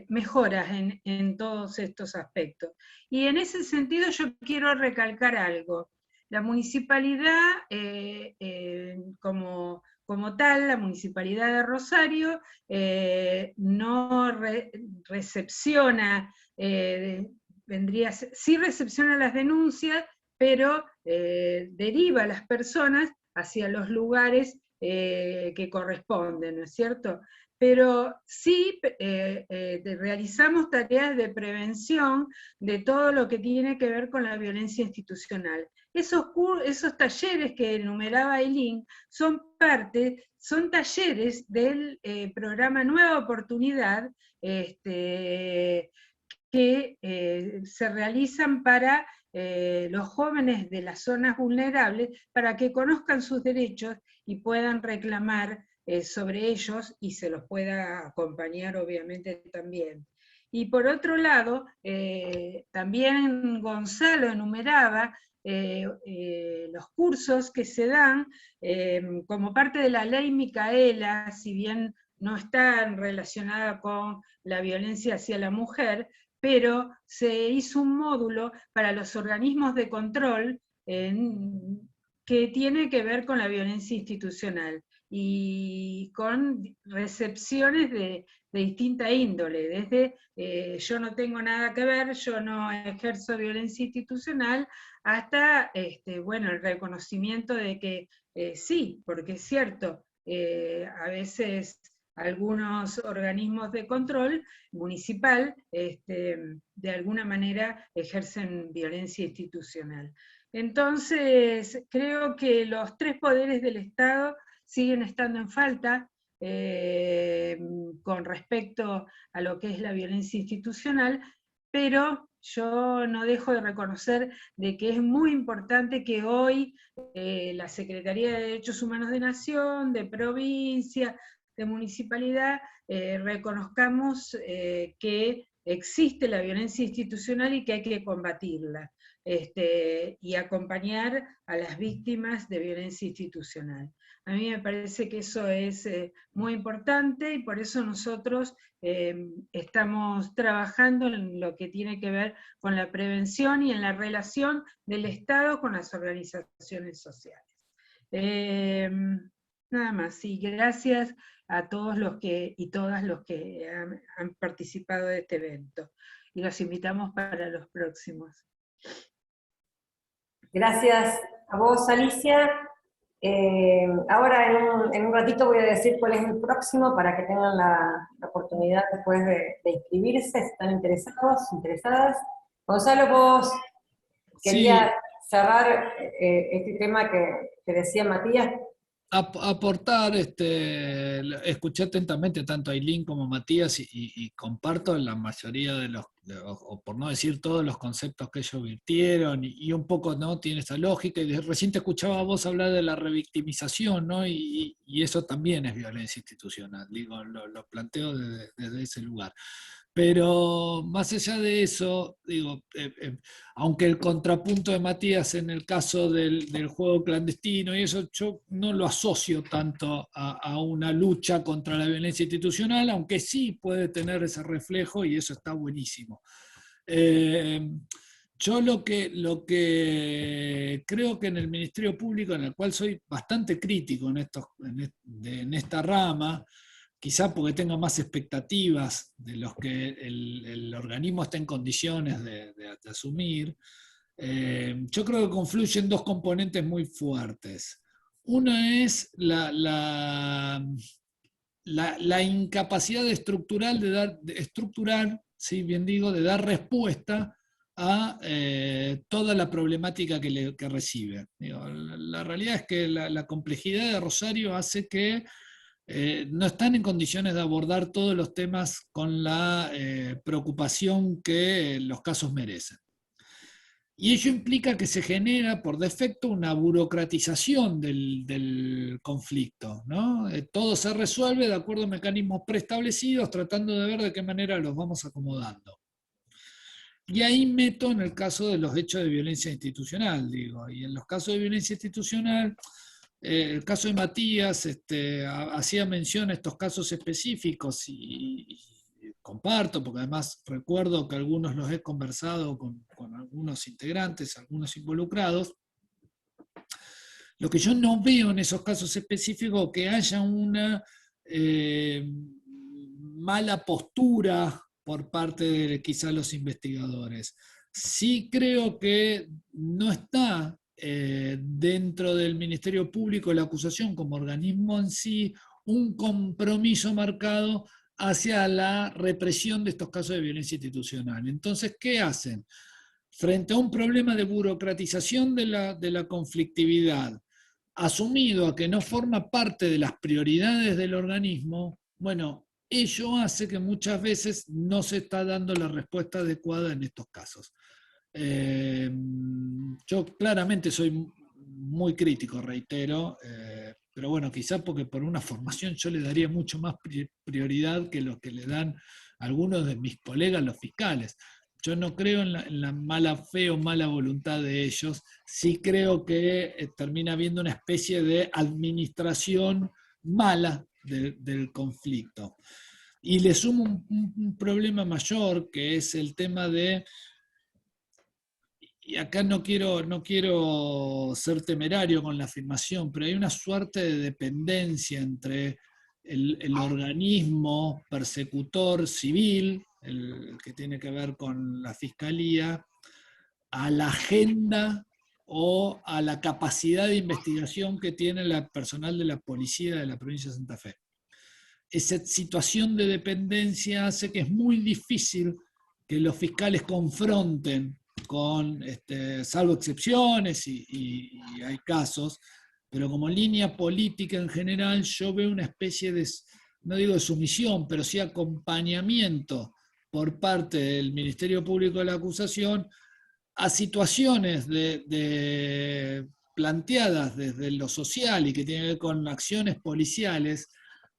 mejoras en todos estos aspectos. Y en ese sentido yo quiero recalcar algo. La municipalidad, como tal, la Municipalidad de Rosario, no recepciona, sí recepciona las denuncias, pero deriva a las personas hacia los lugares que corresponden, ¿no es cierto? Pero sí realizamos tareas de prevención de todo lo que tiene que ver con la violencia institucional. Esos talleres que enumeraba Ailín son talleres del programa Nueva Oportunidad, que se realizan para los jóvenes de las zonas vulnerables, para que conozcan sus derechos y puedan reclamar sobre ellos, y se los pueda acompañar obviamente también. Y por otro lado, también Gonzalo enumeraba los cursos que se dan como parte de la ley Micaela, si bien no están relacionada con la violencia hacia la mujer, pero se hizo un módulo para los organismos de control que tiene que ver con la violencia institucional, y con recepciones de distinta índole, desde yo no tengo nada que ver, yo no ejerzo violencia institucional, hasta bueno, el reconocimiento de que sí, porque es cierto, a veces algunos organismos de control municipal de alguna manera ejercen violencia institucional. Entonces, creo que los tres poderes del Estado siguen estando en falta con respecto a lo que es la violencia institucional, pero yo no dejo de reconocer de que es muy importante que hoy la Secretaría de Derechos Humanos de Nación, de provincia, de municipalidad, reconozcamos que existe la violencia institucional y que hay que combatirla, y acompañar a las víctimas de violencia institucional. A mí me parece que eso es muy importante, y por eso nosotros estamos trabajando en lo que tiene que ver con la prevención y en la relación del Estado con las organizaciones sociales. Nada más, y gracias a todos los que y todas los que han participado de este evento, y los invitamos para los próximos. Gracias a vos, Alicia. Ahora en un ratito voy a decir cuál es el próximo para que tengan la oportunidad después de inscribirse, si están interesadas. Gonzalo, vos querías cerrar este tema que decía Matías. Aportar, escuché atentamente tanto a Ailín como a Matías y comparto la mayoría o por no decir todos los conceptos que ellos virtieron, y un poco no tiene esa lógica, y recién te escuchaba a vos hablar de la revictimización, ¿no? Y eso también es violencia institucional, digo, lo planteo desde ese lugar. Pero más allá de eso, digo, aunque el contrapunto de Matías en el caso del juego clandestino y eso, yo no lo asocio tanto a una lucha contra la violencia institucional, aunque sí puede tener ese reflejo, y eso está buenísimo. Yo lo que creo que en el Ministerio Público, en el cual soy bastante crítico en esta rama, quizá porque tenga más expectativas de los que el organismo está en condiciones de asumir, yo creo que confluyen dos componentes muy fuertes. Una es la incapacidad estructural sí, bien digo, de dar respuesta a toda la problemática que recibe. Digo, la realidad es que la complejidad de Rosario hace que no están en condiciones de abordar todos los temas con la preocupación que los casos merecen. Y ello implica que se genera por defecto una burocratización del conflicto, ¿no? Todo se resuelve de acuerdo a mecanismos preestablecidos, tratando de ver de qué manera los vamos acomodando. Y ahí meto en el caso de los hechos de violencia institucional, digo, y en los casos de violencia institucional, el caso de Matías hacía mención a estos casos específicos y comparto, porque además recuerdo que algunos los he conversado con algunos integrantes, algunos involucrados. Lo que yo no veo en esos casos específicos que haya una mala postura por parte de quizá los investigadores. Sí creo que no está dentro del Ministerio Público la acusación como organismo en sí un compromiso marcado hacia la represión de estos casos de violencia institucional. Entonces, ¿qué hacen? Frente a un problema de burocratización de la conflictividad, asumido a que no forma parte de las prioridades del organismo, bueno, ello hace que muchas veces no se está dando la respuesta adecuada en estos casos. Yo claramente soy muy crítico, reitero, pero bueno, quizás porque por una formación yo le daría mucho más prioridad que lo que le dan algunos de mis colegas, los fiscales. Yo no creo en la mala fe o mala voluntad de ellos, sí creo que termina habiendo una especie de administración mala del conflicto. Y le sumo un problema mayor, que es el tema de, y acá no quiero ser temerario con la afirmación, pero hay una suerte de dependencia entre el organismo persecutor civil, el que tiene que ver con la fiscalía, a la agenda o a la capacidad de investigación que tiene el personal de la policía de la provincia de Santa Fe. Esa situación de dependencia hace que es muy difícil que los fiscales confronten con, salvo excepciones y hay casos, pero como línea política en general yo veo una especie de, no digo de sumisión, pero sí acompañamiento por parte del Ministerio Público de la Acusación a situaciones planteadas desde lo social y que tienen que ver con acciones policiales,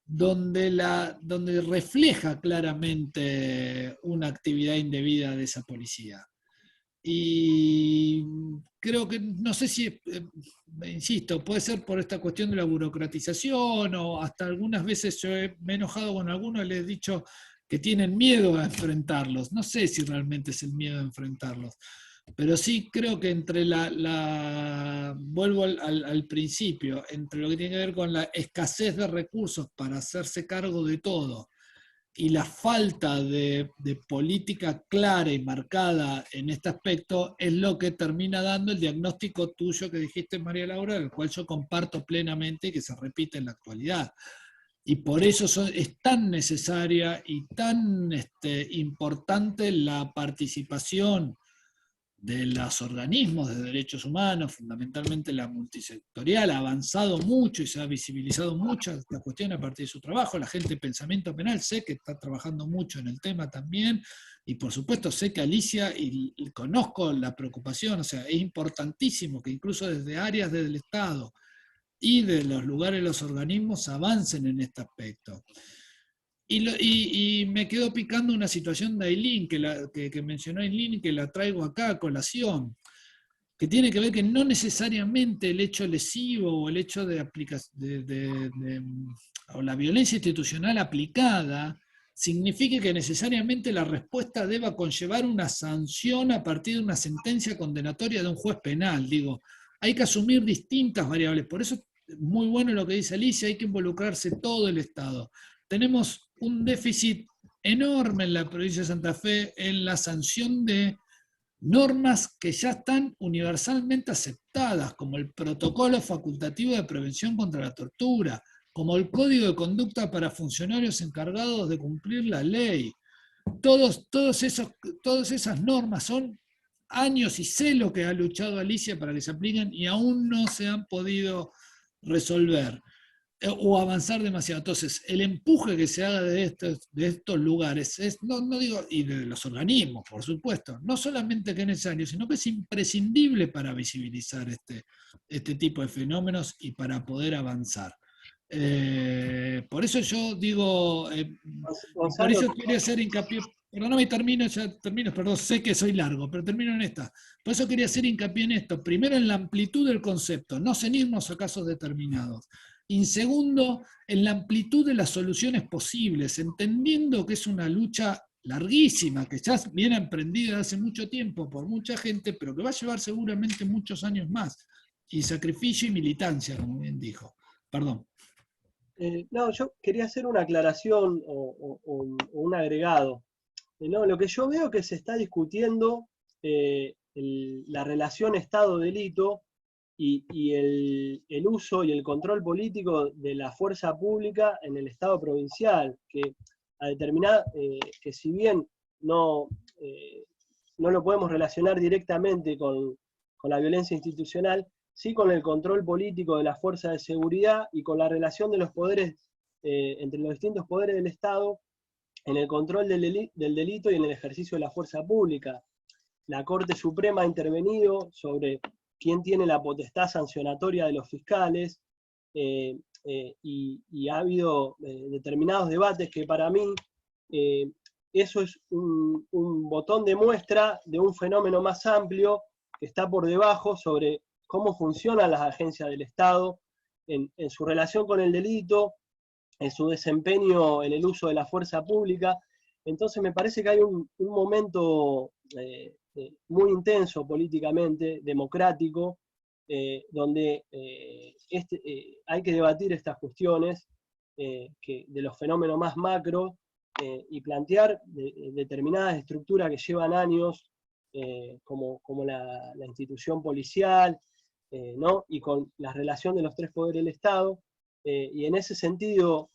donde refleja claramente una actividad indebida de esa policía. Y creo que, no sé si, insisto, puede ser por esta cuestión de la burocratización, o hasta algunas veces yo me he enojado con algunos y les he dicho que tienen miedo a enfrentarlos. No sé si realmente es el miedo a enfrentarlos, pero sí creo que entre vuelvo al principio, entre lo que tiene que ver con la escasez de recursos para hacerse cargo de todo y la falta de política clara y marcada en este aspecto, es lo que termina dando el diagnóstico tuyo que dijiste, María Laura, el cual yo comparto plenamente y que se repite en la actualidad. Y por eso es tan necesaria y tan importante la participación de los organismos de derechos humanos, fundamentalmente la multisectorial, ha avanzado mucho y se ha visibilizado mucho esta cuestión a partir de su trabajo. La gente de Pensamiento Penal sé que está trabajando mucho en el tema también, y por supuesto sé que Alicia, y conozco la preocupación, o sea, es importantísimo que incluso desde áreas del Estado y de los lugares, los organismos avancen en este aspecto. Y me quedo picando una situación de Ailín, que mencionó Ailín, y que la traigo acá a colación, que tiene que ver que no necesariamente el hecho lesivo o el hecho o la violencia institucional aplicada signifique que necesariamente la respuesta deba conllevar una sanción a partir de una sentencia condenatoria de un juez penal. Digo, hay que asumir distintas variables, por eso es muy bueno lo que dice Alicia, hay que involucrarse todo el Estado. tenemos un déficit enorme en la provincia de Santa Fe en la sanción de normas que ya están universalmente aceptadas, como el protocolo facultativo de prevención contra la tortura, como el código de conducta para funcionarios encargados de cumplir la ley. Todas esas normas son años, y sé lo que ha luchado Alicia para que se apliquen, y aún no se han podido resolver o avanzar demasiado. Entonces, el empuje que se haga de estos lugares, no digo, y de los organismos, por supuesto, no solamente que es necesario, sino que es imprescindible para visibilizar este tipo de fenómenos y para poder avanzar. Por eso yo digo, por eso quería hacer hincapié, perdóname, perdón, sé que soy largo, pero termino en esta. Por eso quería hacer hincapié en esto, primero en la amplitud del concepto, no ceñirnos a casos determinados. Y segundo, en la amplitud de las soluciones posibles, entendiendo que es una lucha larguísima, que ya viene emprendida hace mucho tiempo por mucha gente, pero que va a llevar seguramente muchos años más, y sacrificio y militancia, como bien dijo. Perdón. No, yo quería hacer una aclaración o un agregado. No, lo que yo veo que se está discutiendo la relación Estado-delito y el uso y el control político de la fuerza pública en el Estado provincial, que si bien no lo podemos relacionar directamente con la violencia institucional, sí con el control político de la fuerza de seguridad y con la relación de los poderes, entre los distintos poderes del Estado, en el control del delito y en el ejercicio de la fuerza pública. La Corte Suprema ha intervenido sobre quién tiene la potestad sancionatoria de los fiscales, y ha habido determinados debates que para mí eso es un botón de muestra de un fenómeno más amplio que está por debajo sobre cómo funcionan las agencias del Estado en su relación con el delito, en su desempeño en el uso de la fuerza pública. Entonces me parece que hay un momento muy intenso políticamente, democrático, donde hay que debatir estas cuestiones de los fenómenos más macro y plantear determinadas estructuras que llevan años, como la institución policial, ¿no? Y con la relación de los tres poderes del Estado, y en ese sentido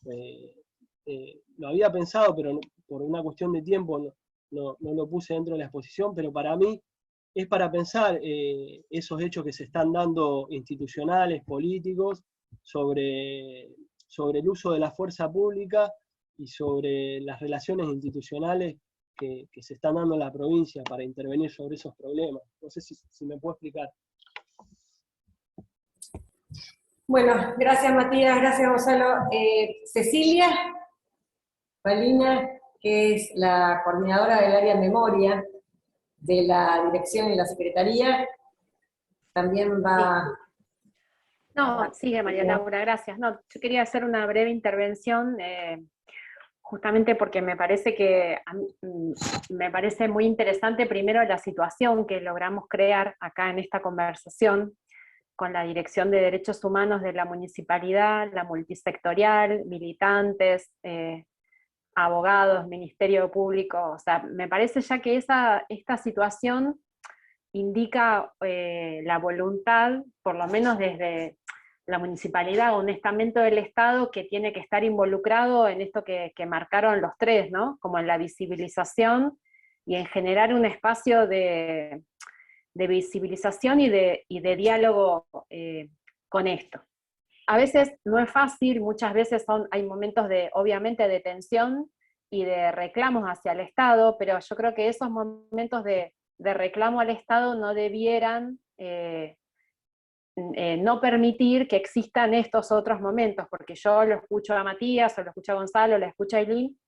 lo había pensado, pero por una cuestión de tiempo no lo puse dentro de la exposición, pero para mí es para pensar esos hechos que se están dando institucionales, políticos, sobre el uso de la fuerza pública y sobre las relaciones institucionales que se están dando en la provincia para intervenir sobre esos problemas. No sé si me puedo explicar. Bueno, gracias Matías, gracias Gonzalo. Cecilia Palina, que es la coordinadora del área de memoria de la dirección y la secretaría, también va... No, sigue María Laura, gracias. No, yo quería hacer una breve intervención, justamente porque me parece muy interesante primero la situación que logramos crear acá en esta conversación, con la Dirección de Derechos Humanos de la Municipalidad, la multisectorial, militantes, abogados, Ministerio Público. O sea, me parece ya que esta situación indica la voluntad, por lo menos desde la municipalidad o un estamento del Estado, que tiene que estar involucrado en esto que marcaron los tres, ¿no? Como en la visibilización y en generar un espacio de visibilización y de diálogo con esto. A veces no es fácil, muchas veces hay momentos obviamente de tensión y de reclamos hacia el Estado, pero yo creo que esos momentos de reclamo al Estado no debieran no permitir que existan estos otros momentos, porque yo lo escucho a Matías, o lo escucho a Gonzalo, lo escucho a Eileen,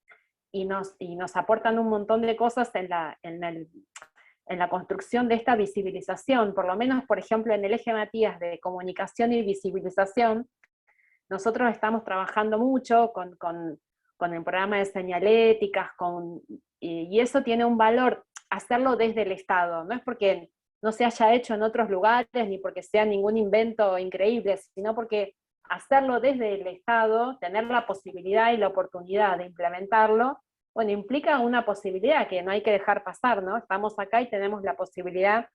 y nos aportan un montón de cosas en la construcción de esta visibilización. Por lo menos, por ejemplo, en el eje Matías de comunicación y visibilización, nosotros estamos trabajando mucho con el programa de señaléticas, y eso tiene un valor, hacerlo desde el Estado. No es porque no se haya hecho en otros lugares, ni porque sea ningún invento increíble, sino porque hacerlo desde el Estado, tener la posibilidad y la oportunidad de implementarlo, bueno, implica una posibilidad que no hay que dejar pasar, ¿no? Estamos acá y tenemos la posibilidad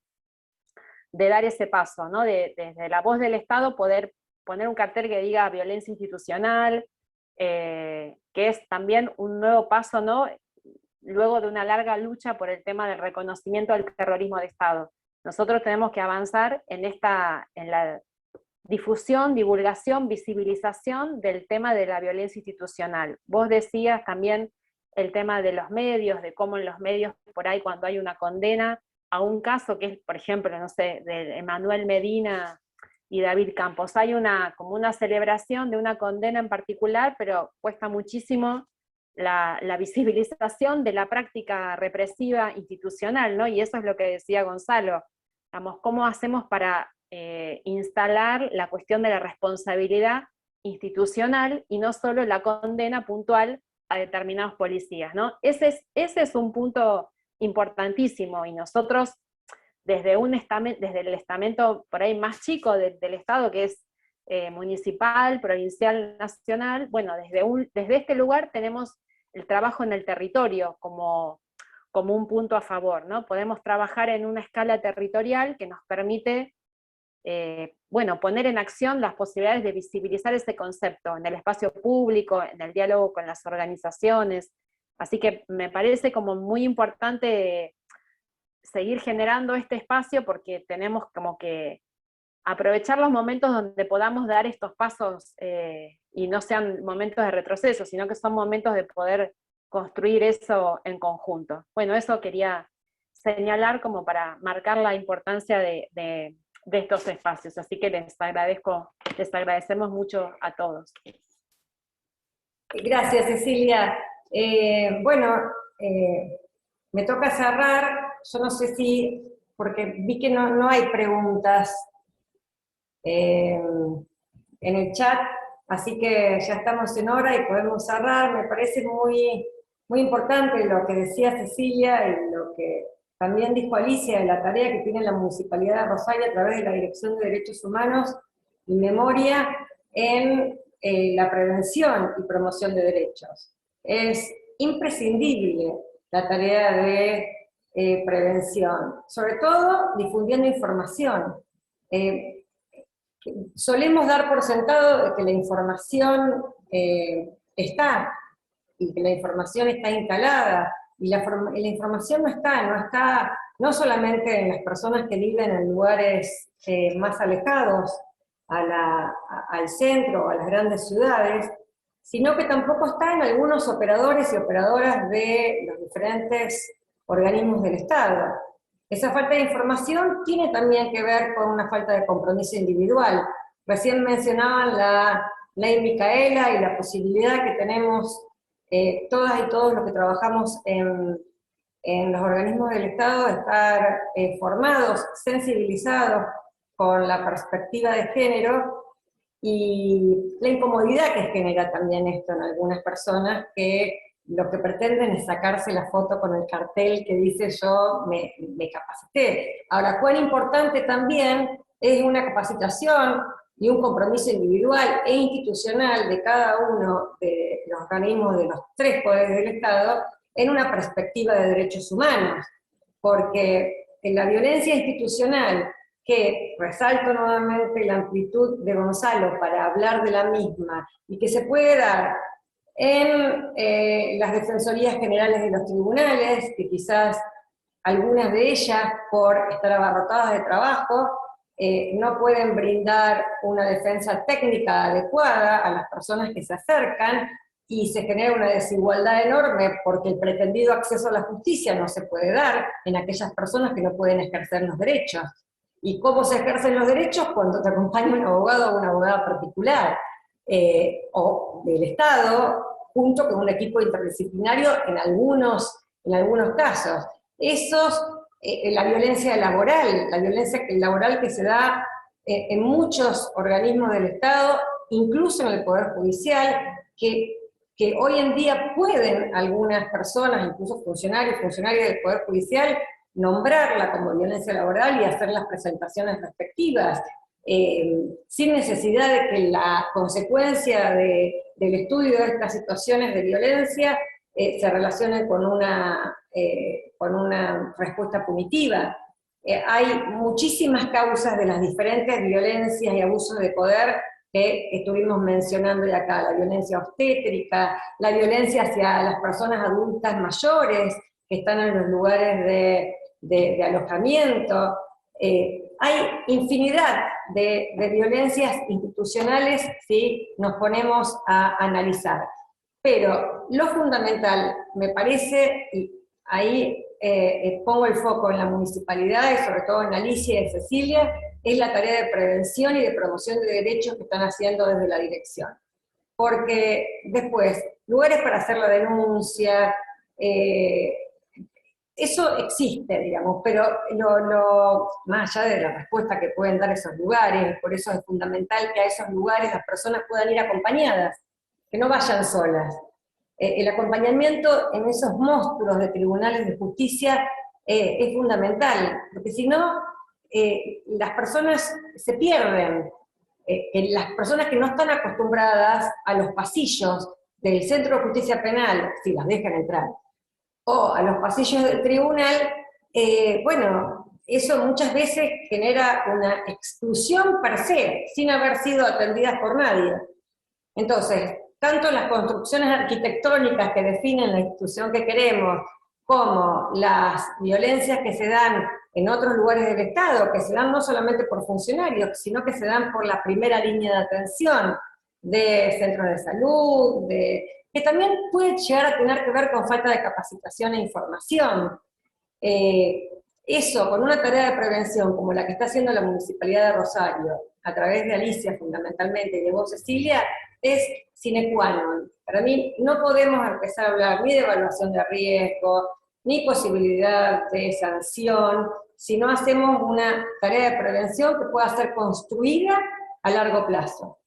de dar ese paso, ¿no? Desde la voz del Estado poder poner un cartel que diga violencia institucional, que es también un nuevo paso, ¿no? Luego de una larga lucha por el tema del reconocimiento del terrorismo de Estado. Nosotros tenemos que avanzar en la difusión, divulgación, visibilización del tema de la violencia institucional. Vos decías también el tema de los medios, de cómo en los medios por ahí cuando hay una condena a un caso que es, por ejemplo, no sé, de Emanuel Medina y David Campos, hay como una celebración de una condena en particular, pero cuesta muchísimo la visibilización de la práctica represiva institucional, ¿no? Y eso es lo que decía Gonzalo, digamos, ¿cómo hacemos para instalar la cuestión de la responsabilidad institucional y no solo la condena puntual a determinados policías, ¿no? Ese es un punto importantísimo, y nosotros desde el estamento por ahí más chico del Estado, que es municipal, provincial, nacional, bueno, desde este lugar tenemos el trabajo en el territorio como un punto a favor, ¿no? Podemos trabajar en una escala territorial que nos permite bueno, poner en acción las posibilidades de visibilizar ese concepto en el espacio público, en el diálogo con las organizaciones. Así que me parece como muy importante seguir generando este espacio, porque tenemos como que aprovechar los momentos donde podamos dar estos pasos y no sean momentos de retroceso, sino que son momentos de poder construir eso en conjunto. Bueno, eso quería señalar como para marcar la importancia de estos espacios, así que les agradecemos mucho a todos. Gracias, Cecilia. Bueno, me toca cerrar, yo no sé si, porque vi que no hay preguntas en el chat, así que ya estamos en hora y podemos cerrar. Me parece muy, muy importante lo que decía Cecilia y lo que también dijo Alicia de la tarea que tiene la Municipalidad de Rosario a través de la Dirección de Derechos Humanos y Memoria en la prevención y promoción de derechos. Es imprescindible la tarea de prevención, sobre todo difundiendo información. Solemos dar por sentado que la información está, y que la información está instalada, y la información no está no solamente en las personas que viven en lugares más alejados al centro, a las grandes ciudades, sino que tampoco está en algunos operadores y operadoras de los diferentes organismos del Estado. Esa falta de información tiene también que ver con una falta de compromiso individual. Recién mencionaban la ley Micaela y la posibilidad que tenemos todas y todos los que trabajamos en los organismos del Estado de estar formados, sensibilizados con la perspectiva de género, y la incomodidad que genera también esto en algunas personas que lo que pretenden es sacarse la foto con el cartel que dice yo me capacité. Ahora, cuán importante también es una capacitación y un compromiso individual e institucional de cada uno de los organismos de los tres poderes del Estado en una perspectiva de derechos humanos, porque en la violencia institucional, que resalto nuevamente la amplitud de Gonzalo para hablar de la misma, y que se puede dar en las defensorías generales de los tribunales, que quizás algunas de ellas, por estar abarrotadas de trabajo, no pueden brindar una defensa técnica adecuada a las personas que se acercan, y se genera una desigualdad enorme porque el pretendido acceso a la justicia no se puede dar en aquellas personas que no pueden ejercer los derechos. ¿Y cómo se ejercen los derechos? Cuando te acompaña un abogado o una abogada particular, o del Estado, junto con un equipo interdisciplinario en algunos casos. La violencia laboral que se da en muchos organismos del Estado, incluso en el Poder Judicial, que hoy en día pueden algunas personas, incluso funcionarios del Poder Judicial, nombrarla como violencia laboral y hacer las presentaciones respectivas. sin necesidad de que la consecuencia del estudio de estas situaciones de violencia se relacionen con una respuesta punitiva. Hay muchísimas causas de las diferentes violencias y abusos de poder que estuvimos mencionando ya acá, la violencia obstétrica, la violencia hacia las personas adultas mayores que están en los lugares de alojamiento. Hay infinidad de violencias institucionales si nos ponemos a analizar. Pero lo fundamental, me parece, y ahí pongo el foco en la municipalidad y sobre todo en Alicia y Cecilia, es la tarea de prevención y de promoción de derechos que están haciendo desde la dirección. Porque después, lugares para hacer la denuncia, eso existe, digamos, pero más allá de la respuesta que pueden dar esos lugares, por eso es fundamental que a esos lugares las personas puedan ir acompañadas, que no vayan solas. El acompañamiento en esos monstruos de tribunales de justicia es fundamental, porque si no, las personas se pierden. Las personas que no están acostumbradas a los pasillos del Centro de Justicia Penal, si las dejan entrar, o a los pasillos del tribunal, bueno, eso muchas veces genera una exclusión per se, sin haber sido atendidas por nadie. Entonces, tanto las construcciones arquitectónicas que definen la institución que queremos, como las violencias que se dan en otros lugares del Estado, que se dan no solamente por funcionarios, sino que se dan por la primera línea de atención de centros de salud, que también puede llegar a tener que ver con falta de capacitación e información. Eso, con una tarea de prevención como la que está haciendo la Municipalidad de Rosario, a través de Alicia fundamentalmente y de vos, Cecilia, es sine qua non. Para mí no podemos empezar a hablar ni de evaluación de riesgo, ni posibilidad de sanción, si no hacemos una tarea de prevención que pueda ser construida a largo plazo.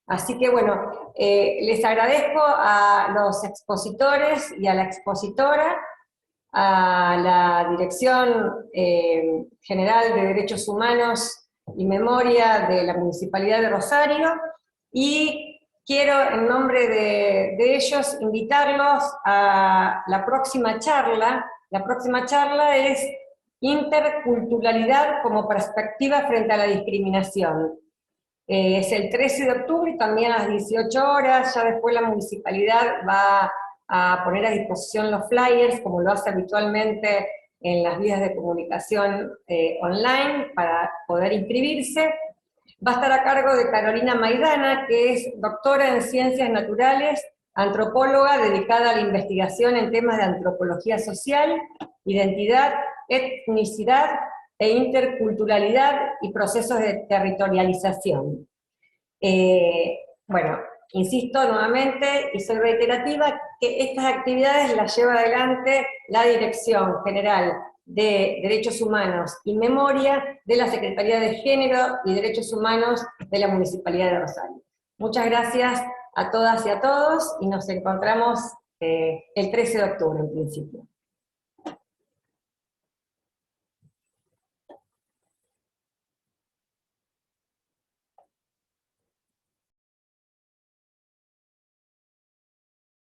Así que bueno, les agradezco a los expositores y a la expositora, a la Dirección General de Derechos Humanos y Memoria de la Municipalidad de Rosario, y quiero en nombre de ellos invitarlos a la próxima charla. La próxima charla es Interculturalidad como perspectiva frente a la discriminación. Es el 13 de octubre, también a las 18 horas, ya después la municipalidad va a poner a disposición los flyers, como lo hace habitualmente en las vías de comunicación online, para poder inscribirse. Va a estar a cargo de Carolina Maidana, que es doctora en Ciencias Naturales, antropóloga dedicada a la investigación en temas de antropología social, identidad, etnicidad e interculturalidad y procesos de territorialización. Bueno, insisto nuevamente, y soy reiterativa, que estas actividades las lleva adelante la Dirección General de Derechos Humanos y Memoria de la Secretaría de Género y Derechos Humanos de la Municipalidad de Rosario. Muchas gracias a todas y a todos, y nos encontramos el 13 de octubre en principio.